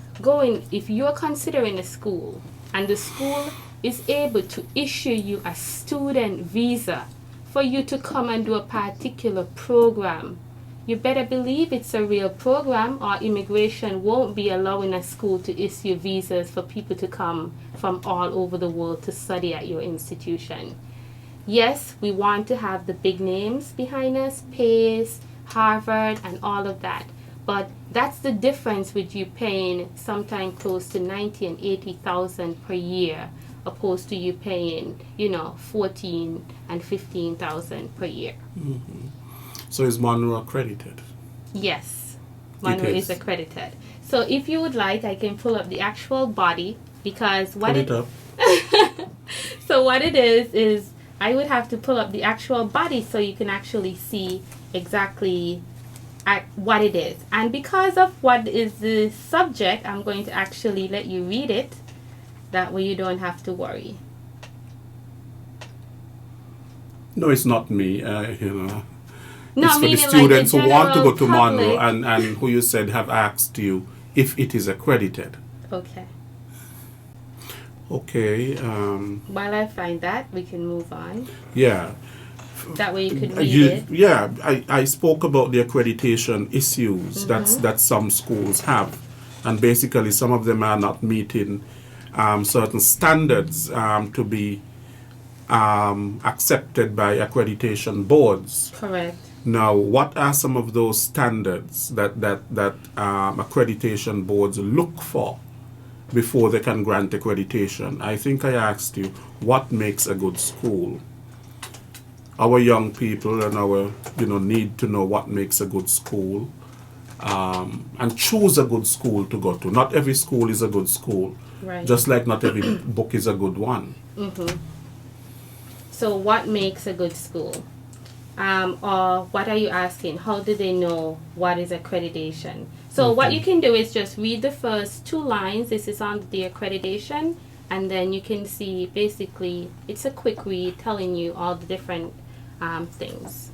considering a school and the school is able to issue you a student visa for you to come and do a particular program, you better believe it's a real program, or immigration won't be allowing a school to issue visas for people to come from all over the world to study at your institution. Yes, we want to have the big names behind us, Pace, Harvard, and all of that. But that's the difference with you paying sometime close to 90 and 80,000 per year, opposed to you paying, 14 and 15,000 per year. Mm-hmm. So is Monroe accredited? Yes, Monroe is accredited. So if you would like, I can pull up the actual body, because what So what it is I would have to pull up the actual body so you can actually see exactly what it is. And because of what is the subject, I'm going to actually let you read it. That way you don't have to worry. No, it's not me, No, it's for the students who want to go to Monroe and who you said have asked you if it is accredited. Okay. Okay. While I find that, we can move on. Yeah. That way you could read it. Yeah, I spoke about the accreditation issues that some schools have. And basically some of them are not meeting certain standards to be accepted by accreditation boards. Correct. Now, what are some of those standards that accreditation boards look for before they can grant accreditation? I think I asked you, what makes a good school? Our young people and our need to know what makes a good school, and choose a good school to go to. Not every school is a good school, right? Just like not every book is a good one. Mm-hmm. So what makes a good school? Or what are you asking? How do they know what is accreditation? So what you can do is just read the first 2 lines. This is on the accreditation, and then you can see basically it's a quick read telling you all the different things.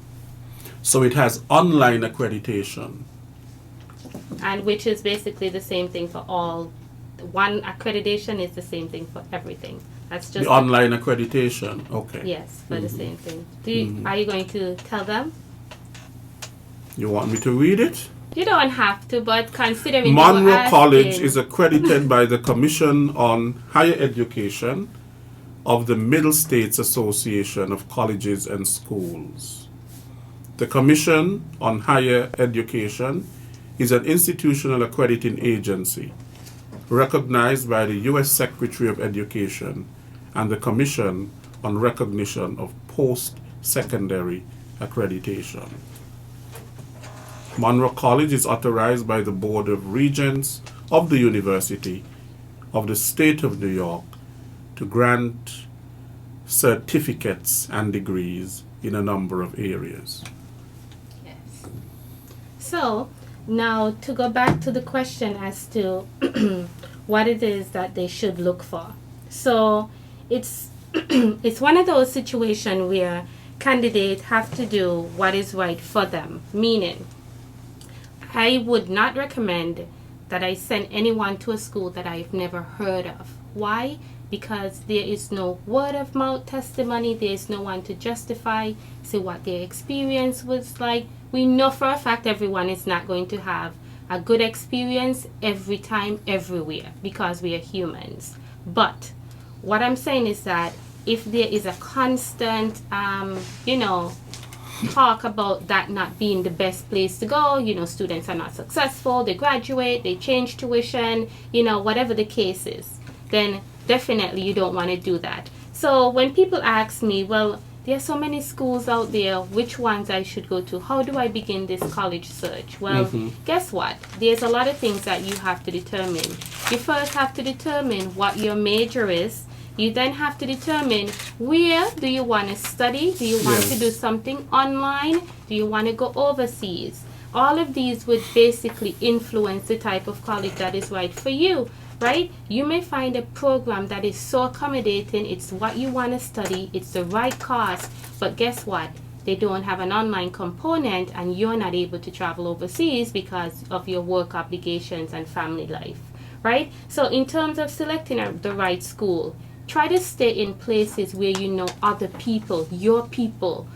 So it has online accreditation, and which is basically the same thing for all. One accreditation is the same thing for everything. That's just the online accreditation. Okay. Yes, for the same thing. Are you going to tell them? You want me to read it? You don't have to, but considering Monroe College is accredited by the Commission on Higher Education of the Middle States Association of Colleges and Schools. The Commission on Higher Education is an institutional accrediting agency recognized by the U.S. Secretary of Education and the Commission on Recognition of Post-Secondary Accreditation. Monroe College is authorized by the Board of Regents of the University of the State of New York to grant certificates and degrees in a number of areas. Yes. So, now to go back to the question as to what it is that they should look for. So, it's it's one of those situations where candidates have to do what is right for them, meaning I would not recommend that I send anyone to a school that I've never heard of. Why? Because there is no word of mouth testimony. There is no one to justify, say what their experience was like. We know for a fact everyone is not going to have a good experience every time, everywhere, because we are humans. But what I'm saying is that if there is a constant, talk about that not being the best place to go, students are not successful, they graduate, they change tuition, whatever the case is, then definitely you don't want to do that. So when people ask me, well, There are so many schools out there. Which ones I should go to? How do I begin this college search? Well, guess what? There's a lot of things that you have to determine. You first have to determine what your major is. You then have to determine where do you want to study? Do you want to do something online? Do you want to go overseas? All of these would basically influence the type of college that is right for you, right? You may find a program that is so accommodating, it's what you want to study, it's the right cost, but guess what? They don't have an online component and you're not able to travel overseas because of your work obligations and family life, right? So in terms of selecting the right school, try to stay in places where you know other people, your people,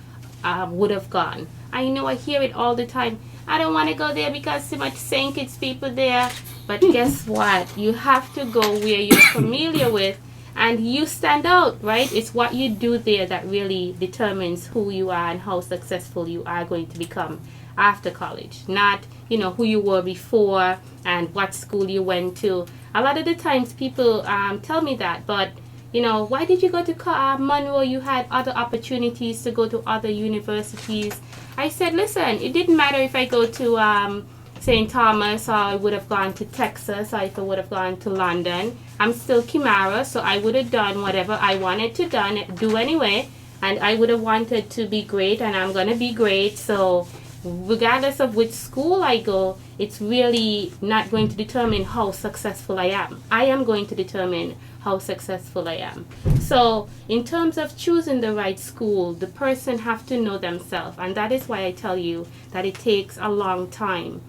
would have gone. I know I hear it all the time. I don't want to go there because too much St. Kitts people there. But guess what? You have to go where you're familiar with and you stand out, right? It's what you do there that really determines who you are and how successful you are going to become after college. Not, who you were before and what school you went to. A lot of the times people tell me that, but why did you go to Monroe? You had other opportunities to go to other universities. I said, listen, it didn't matter if I go to St. Thomas or I would have gone to Texas or if I would have gone to London. I'm still Kimarah, so I would have done whatever I wanted to do anyway. And I would have wanted to be great, and I'm going to be great. So regardless of which school I go, it's really not going to determine how successful I am. I am going to determine how successful I am. So in terms of choosing the right school, the person have to know themselves, and that is why I tell you that it takes a long time.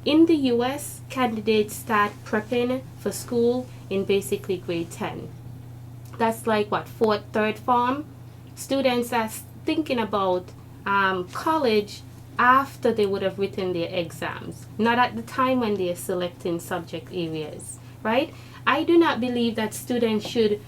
In the US, candidates start prepping for school in basically grade 10. That's like what, third form? Students are thinking about college after they would have written their exams, not at the time when they are selecting subject areas, right? I do not believe that students should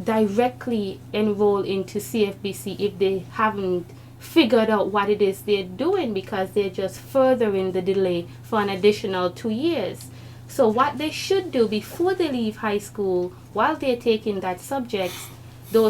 directly enroll into CFBC if they haven't figured out what it is they're doing, because they're just furthering the delay for an additional 2 years. So what they should do before they leave high school, while they're taking those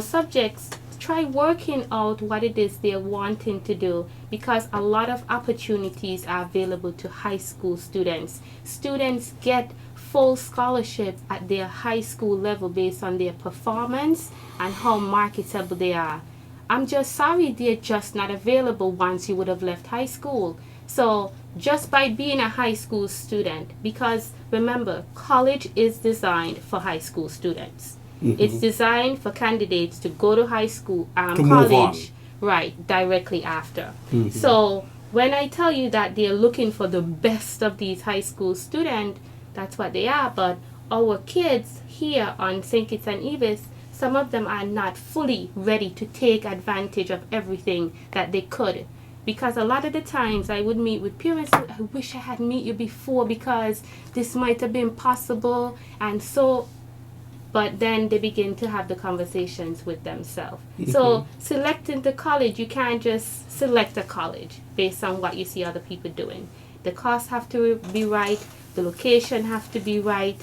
subjects, try working out what it is they're wanting to do, because a lot of opportunities are available to high school students. Students get full scholarship at their high school level based on their performance and how marketable they are. I'm just sorry they're just not available once you would have left high school. So just by being a high school student, because remember, college is designed for high school students. It's designed for candidates to go to high school, college, right, directly after. So when I tell you that they're looking for the best of these high school students, that's what they are. But our kids here on St. Kitts and Nevis, some of them are not fully ready to take advantage of everything that they could. Because a lot of the times I would meet with parents, I wish I had met you before because this might have been possible, and so, but then they begin to have the conversations with themselves. So selecting the college, you can't just select a college based on what you see other people doing. The costs have to be right, the location has to be right,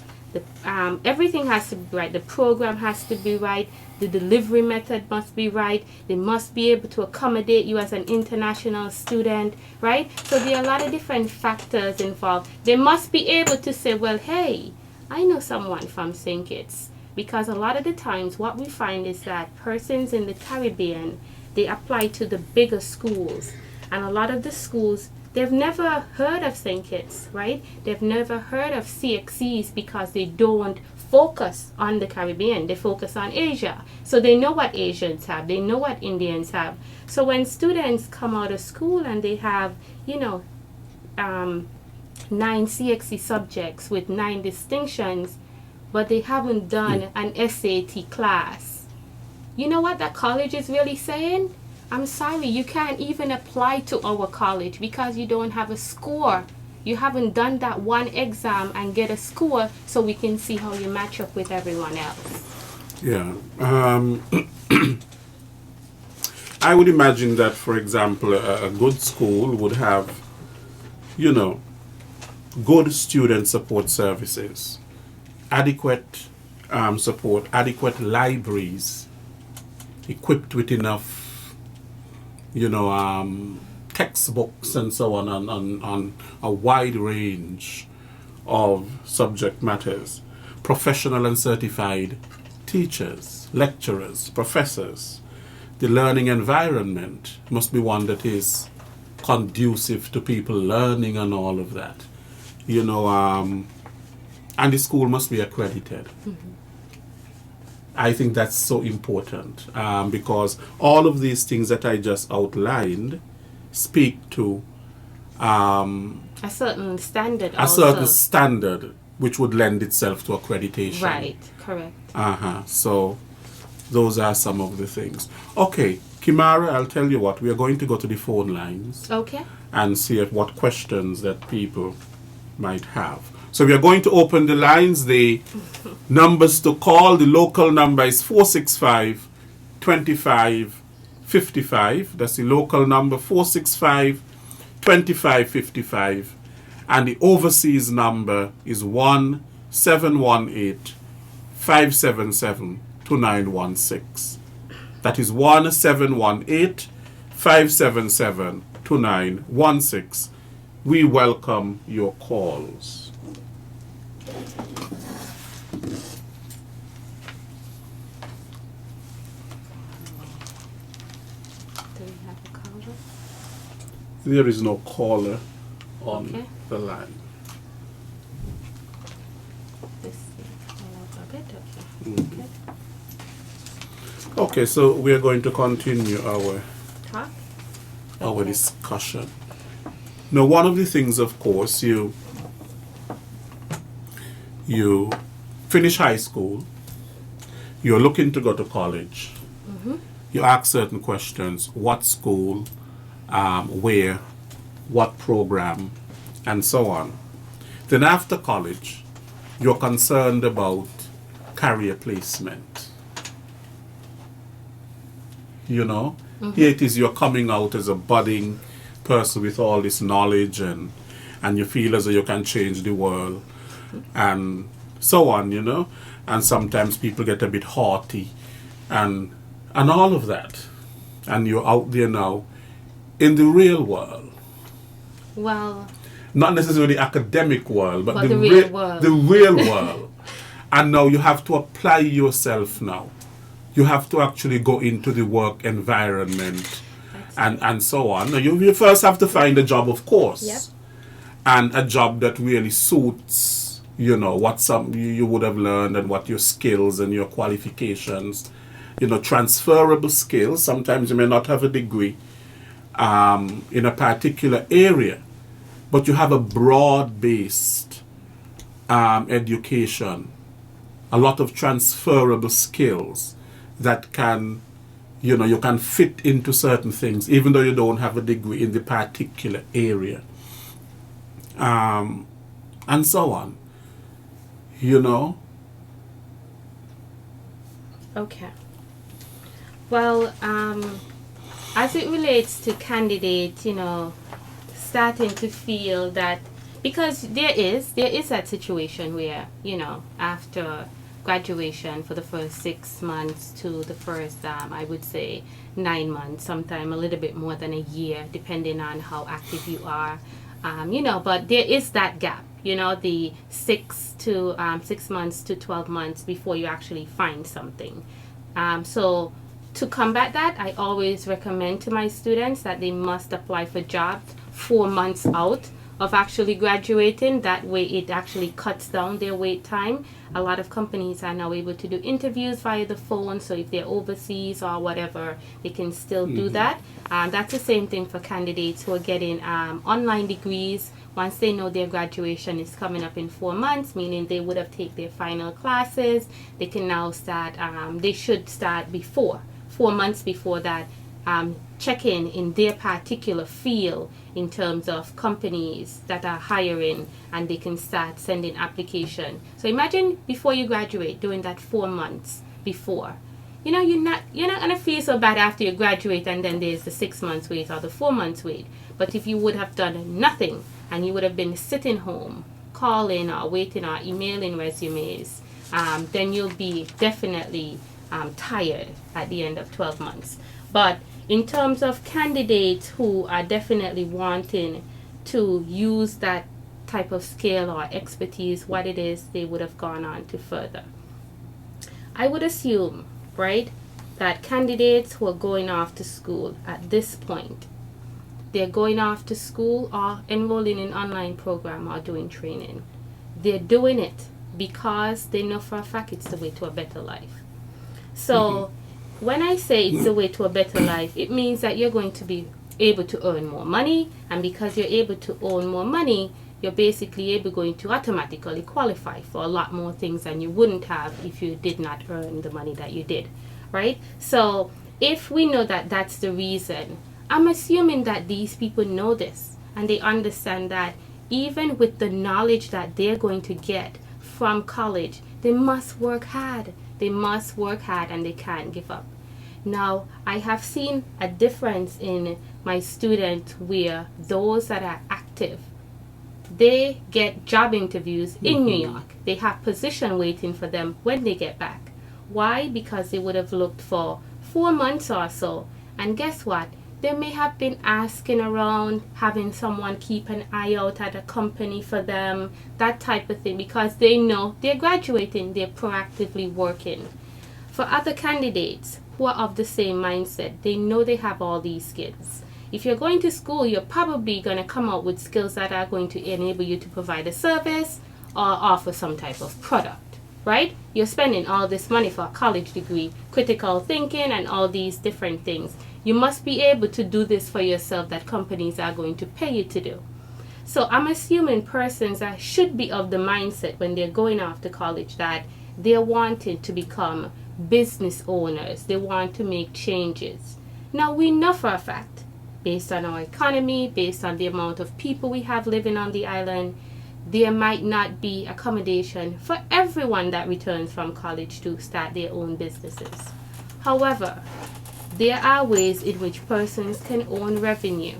everything has to be right, the program has to be right, the delivery method must be right, they must be able to accommodate you as an international student, right? So there are a lot of different factors involved. They must be able to say, well, hey, I know someone from St. Kitts. Because a lot of the times what we find is that persons in the Caribbean, they apply to the bigger schools, and a lot of the schools, they've never heard of St. Kitts, right? They've never heard of CXCs because they don't focus on the Caribbean. They focus on Asia. So they know what Asians have. They know what Indians have. So when students come out of school and they have, 9 CXC subjects with 9 distinctions, but they haven't done an SAT class, you know what that college is really saying? I'm sorry, you can't even apply to our college because you don't have a score. You haven't done that one exam and get a score so we can see how you match up with everyone else. Yeah. I would imagine that, for example, a good school would have, good student support services, adequate support, adequate libraries, equipped with enough textbooks and so on a wide range of subject matters. Professional and certified teachers, lecturers, professors. The learning environment must be one that is conducive to people learning and all of that. And the school must be accredited. Mm-hmm. I think that's so important because all of these things that I just outlined speak to a certain standard a also. certain standard which would lend itself to accreditation. Right, correct. So those are some of the things. Okay, Kimarah, I'll tell you what, we are going to go to the phone lines. Okay. And see what questions that people might have. So we are going to open the lines. The numbers to call, the local number is 465 25 55. That's the local number, 465 25 55. And the overseas number is 1718 577 2916. That is 1718 577 2916. We welcome your calls. Do we have a caller? There is no caller on Okay. the line. Let's see. A bit. Okay. Okay, so we are going to continue our Talk. our discussion. Now, one of the things, of course, you finish high school, you're looking to go to college. Mm-hmm. You ask certain questions: what school, where, what program, and so on. Then after college, you're concerned about career placement. Mm-hmm. Here it is, you're coming out as a budding person with all this knowledge and you feel as though you can change the world and so on, and sometimes people get a bit haughty and all of that, and you're out there now in the real world. Well, Not necessarily the academic world, but the real world. The real world. And now you have to apply yourself now. You have to actually go into the work environment and so on. Now, you first have to find a job, of course. Yep. And a job that really suits, what you would have learned and what your skills and your qualifications, transferable skills. Sometimes you may not have a degree in a particular area, but you have a broad-based education, a lot of transferable skills that can, you can fit into certain things, even though you don't have a degree in the particular area. And so on, Okay. Well, as it relates to candidates, starting to feel that, because there is that situation where, after graduation, for the first 6 months to the first, I would say 9 months, sometime a little bit more than a year, depending on how active you are, but there is that gap, the 6 months to 12 months before you actually find something. So to combat that, I always recommend to my students that they must apply for jobs 4 months out of actually graduating. That way it actually cuts down their wait time. A lot of companies are now able to do interviews via the phone, so if they're overseas or whatever, they can still do that. That's the same thing for candidates who are getting online degrees. Once they know their graduation is coming up in 4 months, meaning they would have taken their final classes, they can now start, they should start before, 4 months before that, check in their particular field in terms of companies that are hiring, and they can start sending application. So imagine before you graduate, doing that 4 months before. You're not gonna feel so bad after you graduate and then there's the 6 months wait or the 4 months wait. But if you would have done nothing and you would have been sitting home, calling or waiting or emailing resumes, then you'll be definitely tired at the end of 12 months. But in terms of candidates who are definitely wanting to use that type of skill or expertise, what it is they would have gone on to further. I would assume, right, that candidates who are going off to school at this point, they're going off to school or enrolling in an online program or doing training. They're doing it because they know for a fact it's the way to a better life. So when I say it's the way to a better life, it means that you're going to be able to earn more money, and because you're able to earn more money, you're basically going to automatically qualify for a lot more things than you wouldn't have if you did not earn the money that you did, right? So if we know that that's the reason, I'm assuming that these people know this and they understand that even with the knowledge that they're going to get from college, they must work hard. They must work hard and they can't give up. Now, I have seen a difference in my students where those that are active, they get job interviews in New York. They have position waiting for them when they get back. Why? Because they would have looked for 4 months or so. And guess what? They may have been asking around, having someone keep an eye out at a company for them, that type of thing, because they know they're graduating, they're proactively working. For other candidates who are of the same mindset, they know they have all these skills. If you're going to school, you're probably going to come out with skills that are going to enable you to provide a service or offer some type of product, right? You're spending all this money for a college degree, critical thinking, and all these different things. You must be able to do this for yourself that companies are going to pay you to do. So I'm assuming persons that should be of the mindset when they're going off to college that they're wanting to become business owners. They want to make changes. Now we know for a fact, based on our economy, based on the amount of people we have living on the island, there might not be accommodation for everyone that returns from college to start their own businesses. However, there are ways in which persons can earn revenue.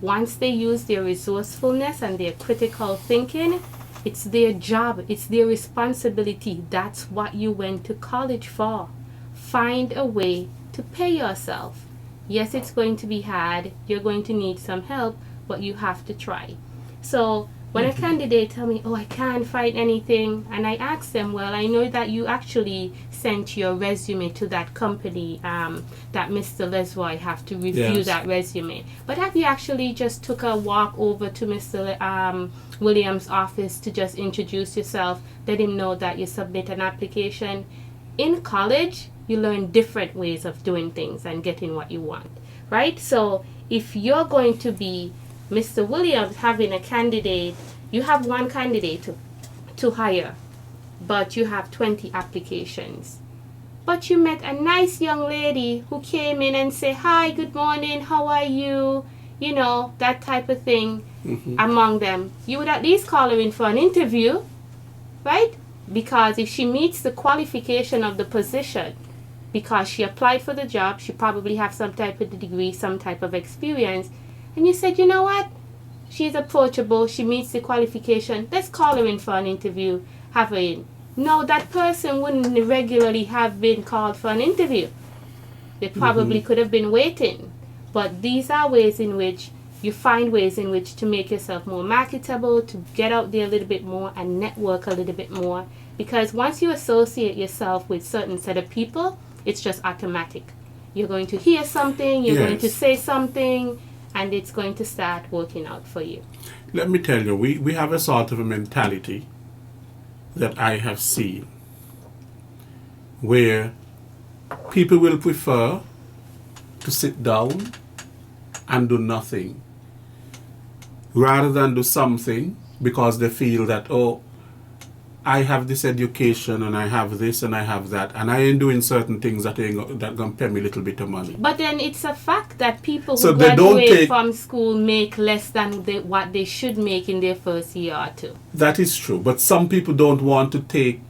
Once they use their resourcefulness and their critical thinking, it's their job, it's their responsibility. That's what you went to college for. Find a way to pay yourself. Yes, it's going to be hard. You're going to need some help, but you have to try. So when a candidate tell me, oh, I can't find anything, and I ask them, well, I know that you actually sent your resume to that company, that Mr. Lesroy have to review that resume. But have you actually just took a walk over to Mr. Williams' office to just introduce yourself, let him know that you submit an application? In college, you learn different ways of doing things and getting what you want, right? So if you're going to be Mr. Williams having a candidate, you have one candidate to hire, but you have 20 applications. But you met a nice young lady who came in and said, hi, good morning, how are you? You know, that type of thing among them. You would at least call her in for an interview, right? Because if she meets the qualification of the position, because she applied for the job, she probably have some type of degree, some type of experience, and you said, you know what? She's approachable, she meets the qualification, let's call her in for an interview, have her in. No, that person wouldn't regularly have been called for an interview. They probably could have been waiting. But these are ways in which you find ways in which to make yourself more marketable, to get out there a little bit more and network a little bit more. Because once you associate yourself with certain set of people, it's just automatic. You're going to hear something, you're going to say something, and it's going to start working out for you. Let me tell you, we have a sort of a mentality that I have seen where people will prefer to sit down and do nothing rather than do something because they feel that, oh, I have this education and I have this and I have that and I ain't doing certain things that going to pay me a little bit of money. But then it's a fact that people who graduate from school make less than what they should make in their first year or two. That is true. But some people don't want to take...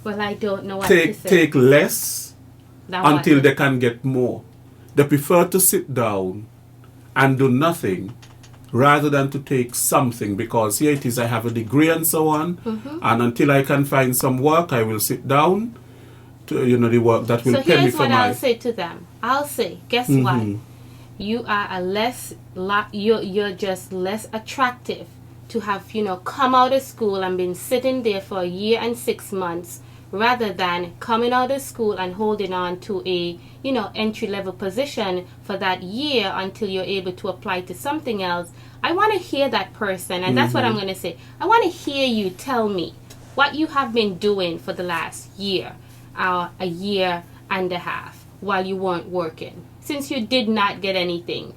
Well, I don't know what to say. Take less until they can get more. They prefer to sit down and do nothing rather than to take something, because here it is, I have a degree and so on, and until I can find some work, I will sit down the work that will So pay me here's for what my. I'll say to them. I'll say, guess Mm-hmm. what? You are you're just less attractive to have, come out of school and been sitting there for a year and 6 months, rather than coming out of school and holding on to a, entry level position for that year until you're able to apply to something else. I want to hear that person, and that's what I'm going to say. I want to hear you tell me what you have been doing for the last year, a year and a half, while you weren't working, since you did not get anything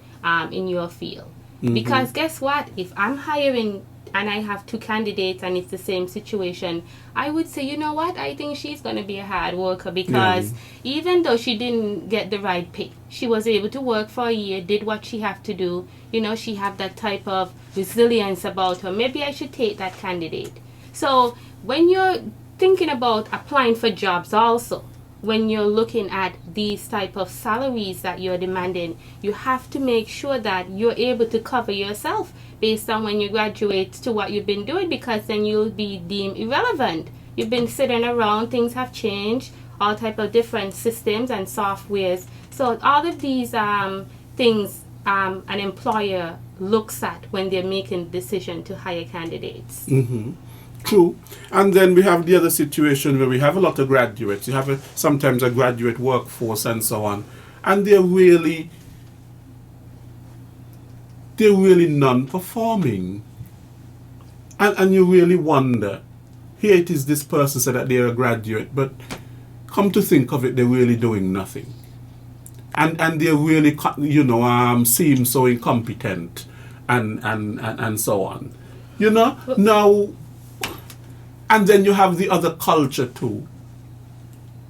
in your field. Because guess what? If I'm hiring and I have 2 candidates and it's the same situation, I would say, you know what? I think she's going to be a hard worker, because even though she didn't get the right pay, she was able to work for a year, did what she had to do. She had that type of resilience about her. Maybe I should take that candidate. So when you're thinking about applying for jobs also, when you're looking at these type of salaries that you're demanding, you have to make sure that you're able to cover yourself based on when you graduate to what you've been doing, because then you'll be deemed irrelevant. You've been sitting around, things have changed, all type of different systems and softwares. So all of these things an employer looks at when they're making the decision to hire candidates. True. And then we have the other situation where we have a lot of graduates. You have sometimes a graduate workforce and so on. And they're really non-performing. And you really wonder, here it is, this person said that they're a graduate, but come to think of it, they're really doing nothing. And they're really, seem so incompetent and so on. Now... And then you have the other culture too,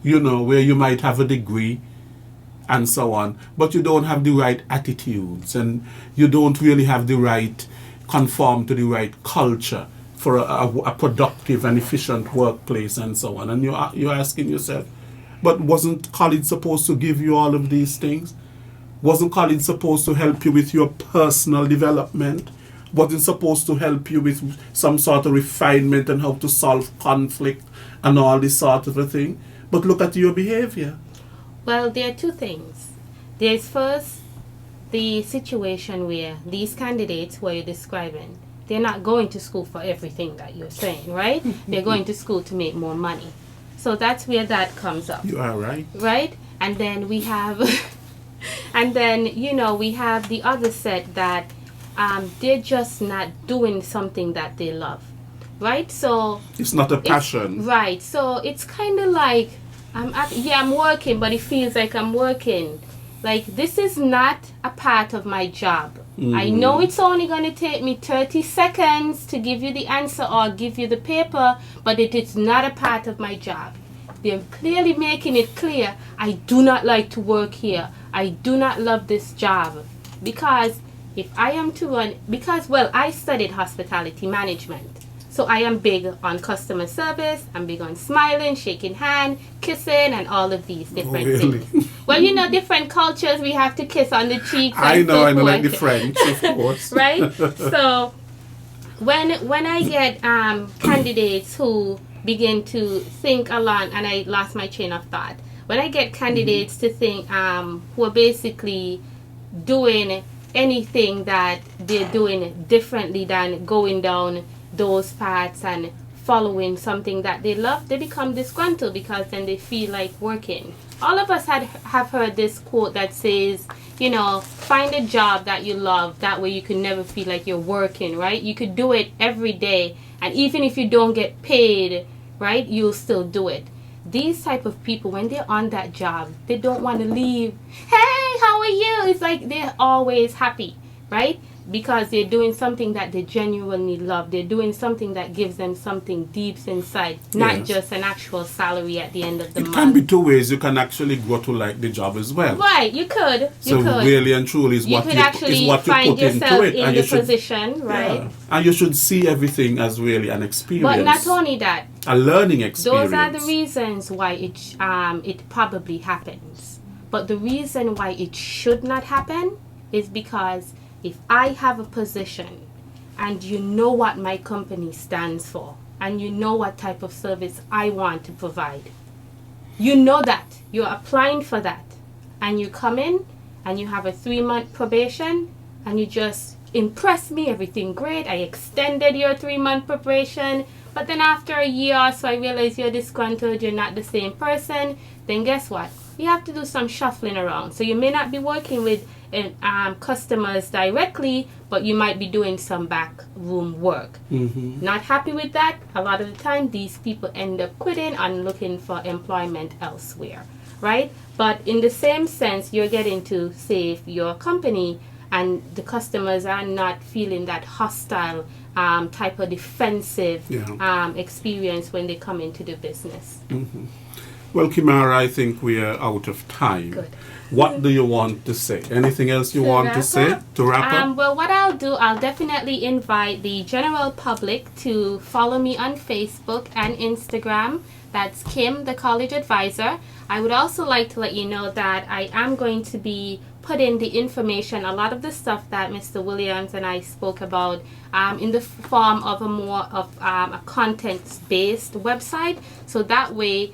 where you might have a degree and so on, but you don't have the right attitudes, and you don't really have the right, conform to the right culture for a productive and efficient workplace and so on. And you're asking yourself, but wasn't college supposed to give you all of these things? Wasn't college supposed to help you with your personal development? Wasn't supposed to help you with some sort of refinement and how to solve conflict and all this sort of a thing? But look at your behavior. Well, there are 2 things. There's first the situation where these candidates who you're describing, they're not going to school for everything that you're saying, right? They're going to school to make more money. So that's where that comes up. You are right. Right? And then we have, we have the other set that they're just not doing something that they love, right? So it's not a passion, right? So it's kind of like I'm working, but it feels like I'm working. Like, this is not a part of my job. I know it's only going to take me 30 seconds to give you the answer or give you the paper, but it is not a part of my job. They're clearly making it clear, I do not like to work here. I do not love this job. Because if I am to run, I studied hospitality management. So I am big on customer service. I'm big on smiling, shaking hand, kissing, and all of these different things. Well, different cultures, we have to kiss on the cheeks. I know, like the French, of course. Right? So when I get candidates who begin to think along, and I lost my train of thought. When I get candidates to think who are basically doing anything that they're doing differently than going down those paths and following something that they love, they become disgruntled, because then they feel like working. All of us have heard this quote that says, find a job that you love. That way you can never feel like you're working, right? You could do it every day, and even if you don't get paid, right, you'll still do it. These type of people, when they're on that job, they don't want to leave. Hey, how are you? It's like they're always happy, right? Because they're doing something that they genuinely love. They're doing something that gives them something deep inside, not just an actual salary at the end of the month. It can be 2 ways. You can actually grow to like the job as well. Right, you could. So really and truly is what you put into it. In the position, right? Yeah. And you should see everything as really an experience. But not only that, a learning experience. Those are the reasons why it probably happens. But the reason why it should not happen is because if I have a position and you know what my company stands for and you know what type of service I want to provide, you know that you're applying for that, and you come in and you have a 3-month probation, and you just impress me, everything great, I extended your 3-month probation, but then after a year or so I realize you're disgruntled, you're not the same person, then guess what? You have to do some shuffling around. So you may not be working with customers directly, but you might be doing some back room work. Not happy with that, a lot of the time these people end up quitting and looking for employment elsewhere, right? But in the same sense, you're getting to save your company, and the customers are not feeling that hostile type of defensive experience when they come into the business. Well, Kimarah, I think we are out of time. Good. What do you want to say? Anything else you want to say to wrap up? Well, what I'll do, I'll definitely invite the general public to follow me on Facebook and Instagram. That's Kim, the College Advisor. I would also like to let you know that I am going to be putting the information, a lot of the stuff that Mr. Williams and I spoke about, in the form of a content-based website. So that way,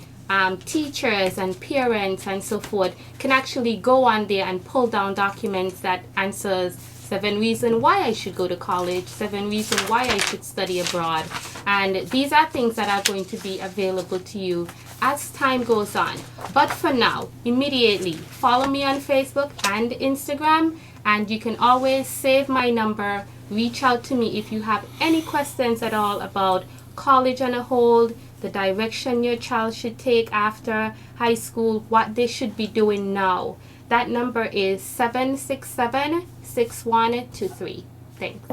teachers and parents and so forth can actually go on there and pull down documents that answers 7 reasons why I should go to college, 7 reasons why I should study abroad. And these are things that are going to be available to you as time goes on. But for now, immediately follow me on Facebook and Instagram, and you can always save my number. Reach out to me if you have any questions at all about college on a whole, the direction your child should take after high school, what they should be doing now. That number is 767-6123. Thanks.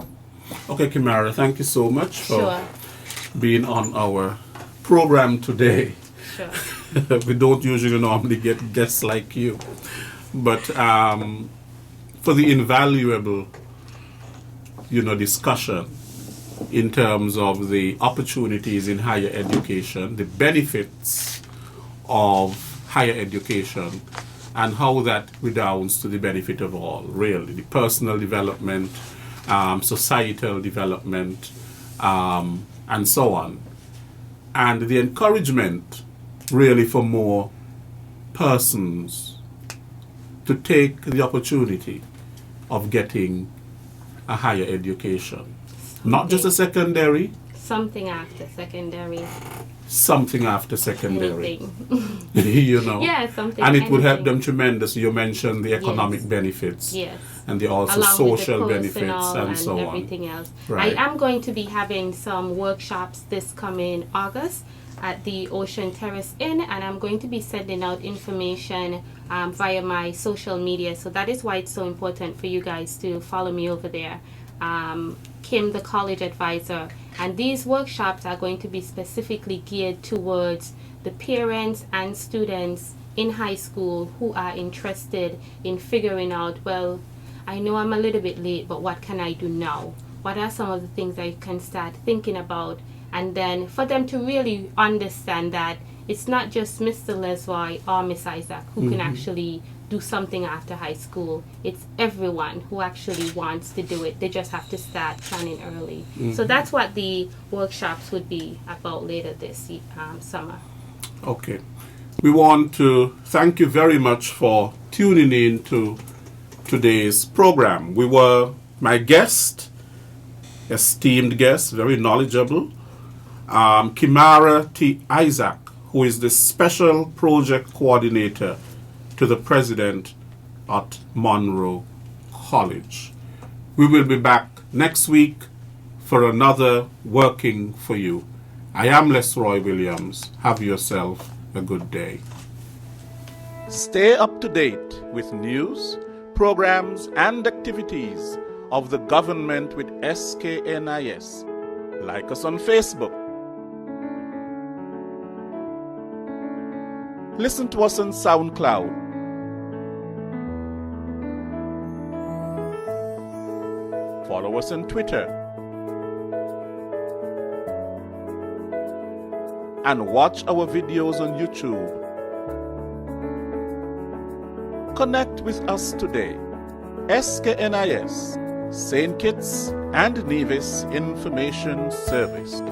Okay, Kimarah, thank you so much for being on our program today. Sure. We don't usually normally get guests like you, but for the invaluable, discussion in terms of the opportunities in higher education, the benefits of higher education, and how that redounds to the benefit of all, really, the personal development, societal development, and so on. And the encouragement, really, for more persons to take the opportunity of getting a higher education. Not just a secondary. Something after secondary. Something after secondary. Anything. Yeah, something. And it would help them tremendously. You mentioned the economic benefits. Yes. And the also along social with the benefits and so on. Everything else. Right. I am going to be having some workshops this coming August at the Ocean Terrace Inn, and I'm going to be sending out information via my social media. So that is why it's so important for you guys to follow me over there. Kim, the College Advisor. And these workshops are going to be specifically geared towards the parents and students in high school who are interested in figuring out, well, I know I'm a little bit late, but what can I do now? What are some of the things I can start thinking about? And then for them to really understand that it's not just Mr. Lesroy or Miss Isaac who can actually do something after high school. It's everyone who actually wants to do it. They just have to start planning early. So that's what the workshops would be about later this summer. Okay. We want to thank you very much for tuning in to today's program. We were my guest, esteemed guest, very knowledgeable, Kimarah T. Isaac, who is the Special Project Coordinator to the President at Monroe College. We will be back next week for another Working for You. I am Lesroy Williams. Have yourself a good day. Stay up to date with news, programs, and activities of the government with SKNIS. Like us on Facebook. Listen to us on SoundCloud. Follow us on Twitter. And watch our videos on YouTube. Connect with us today. SKNIS, St. Kitts and Nevis Information Service.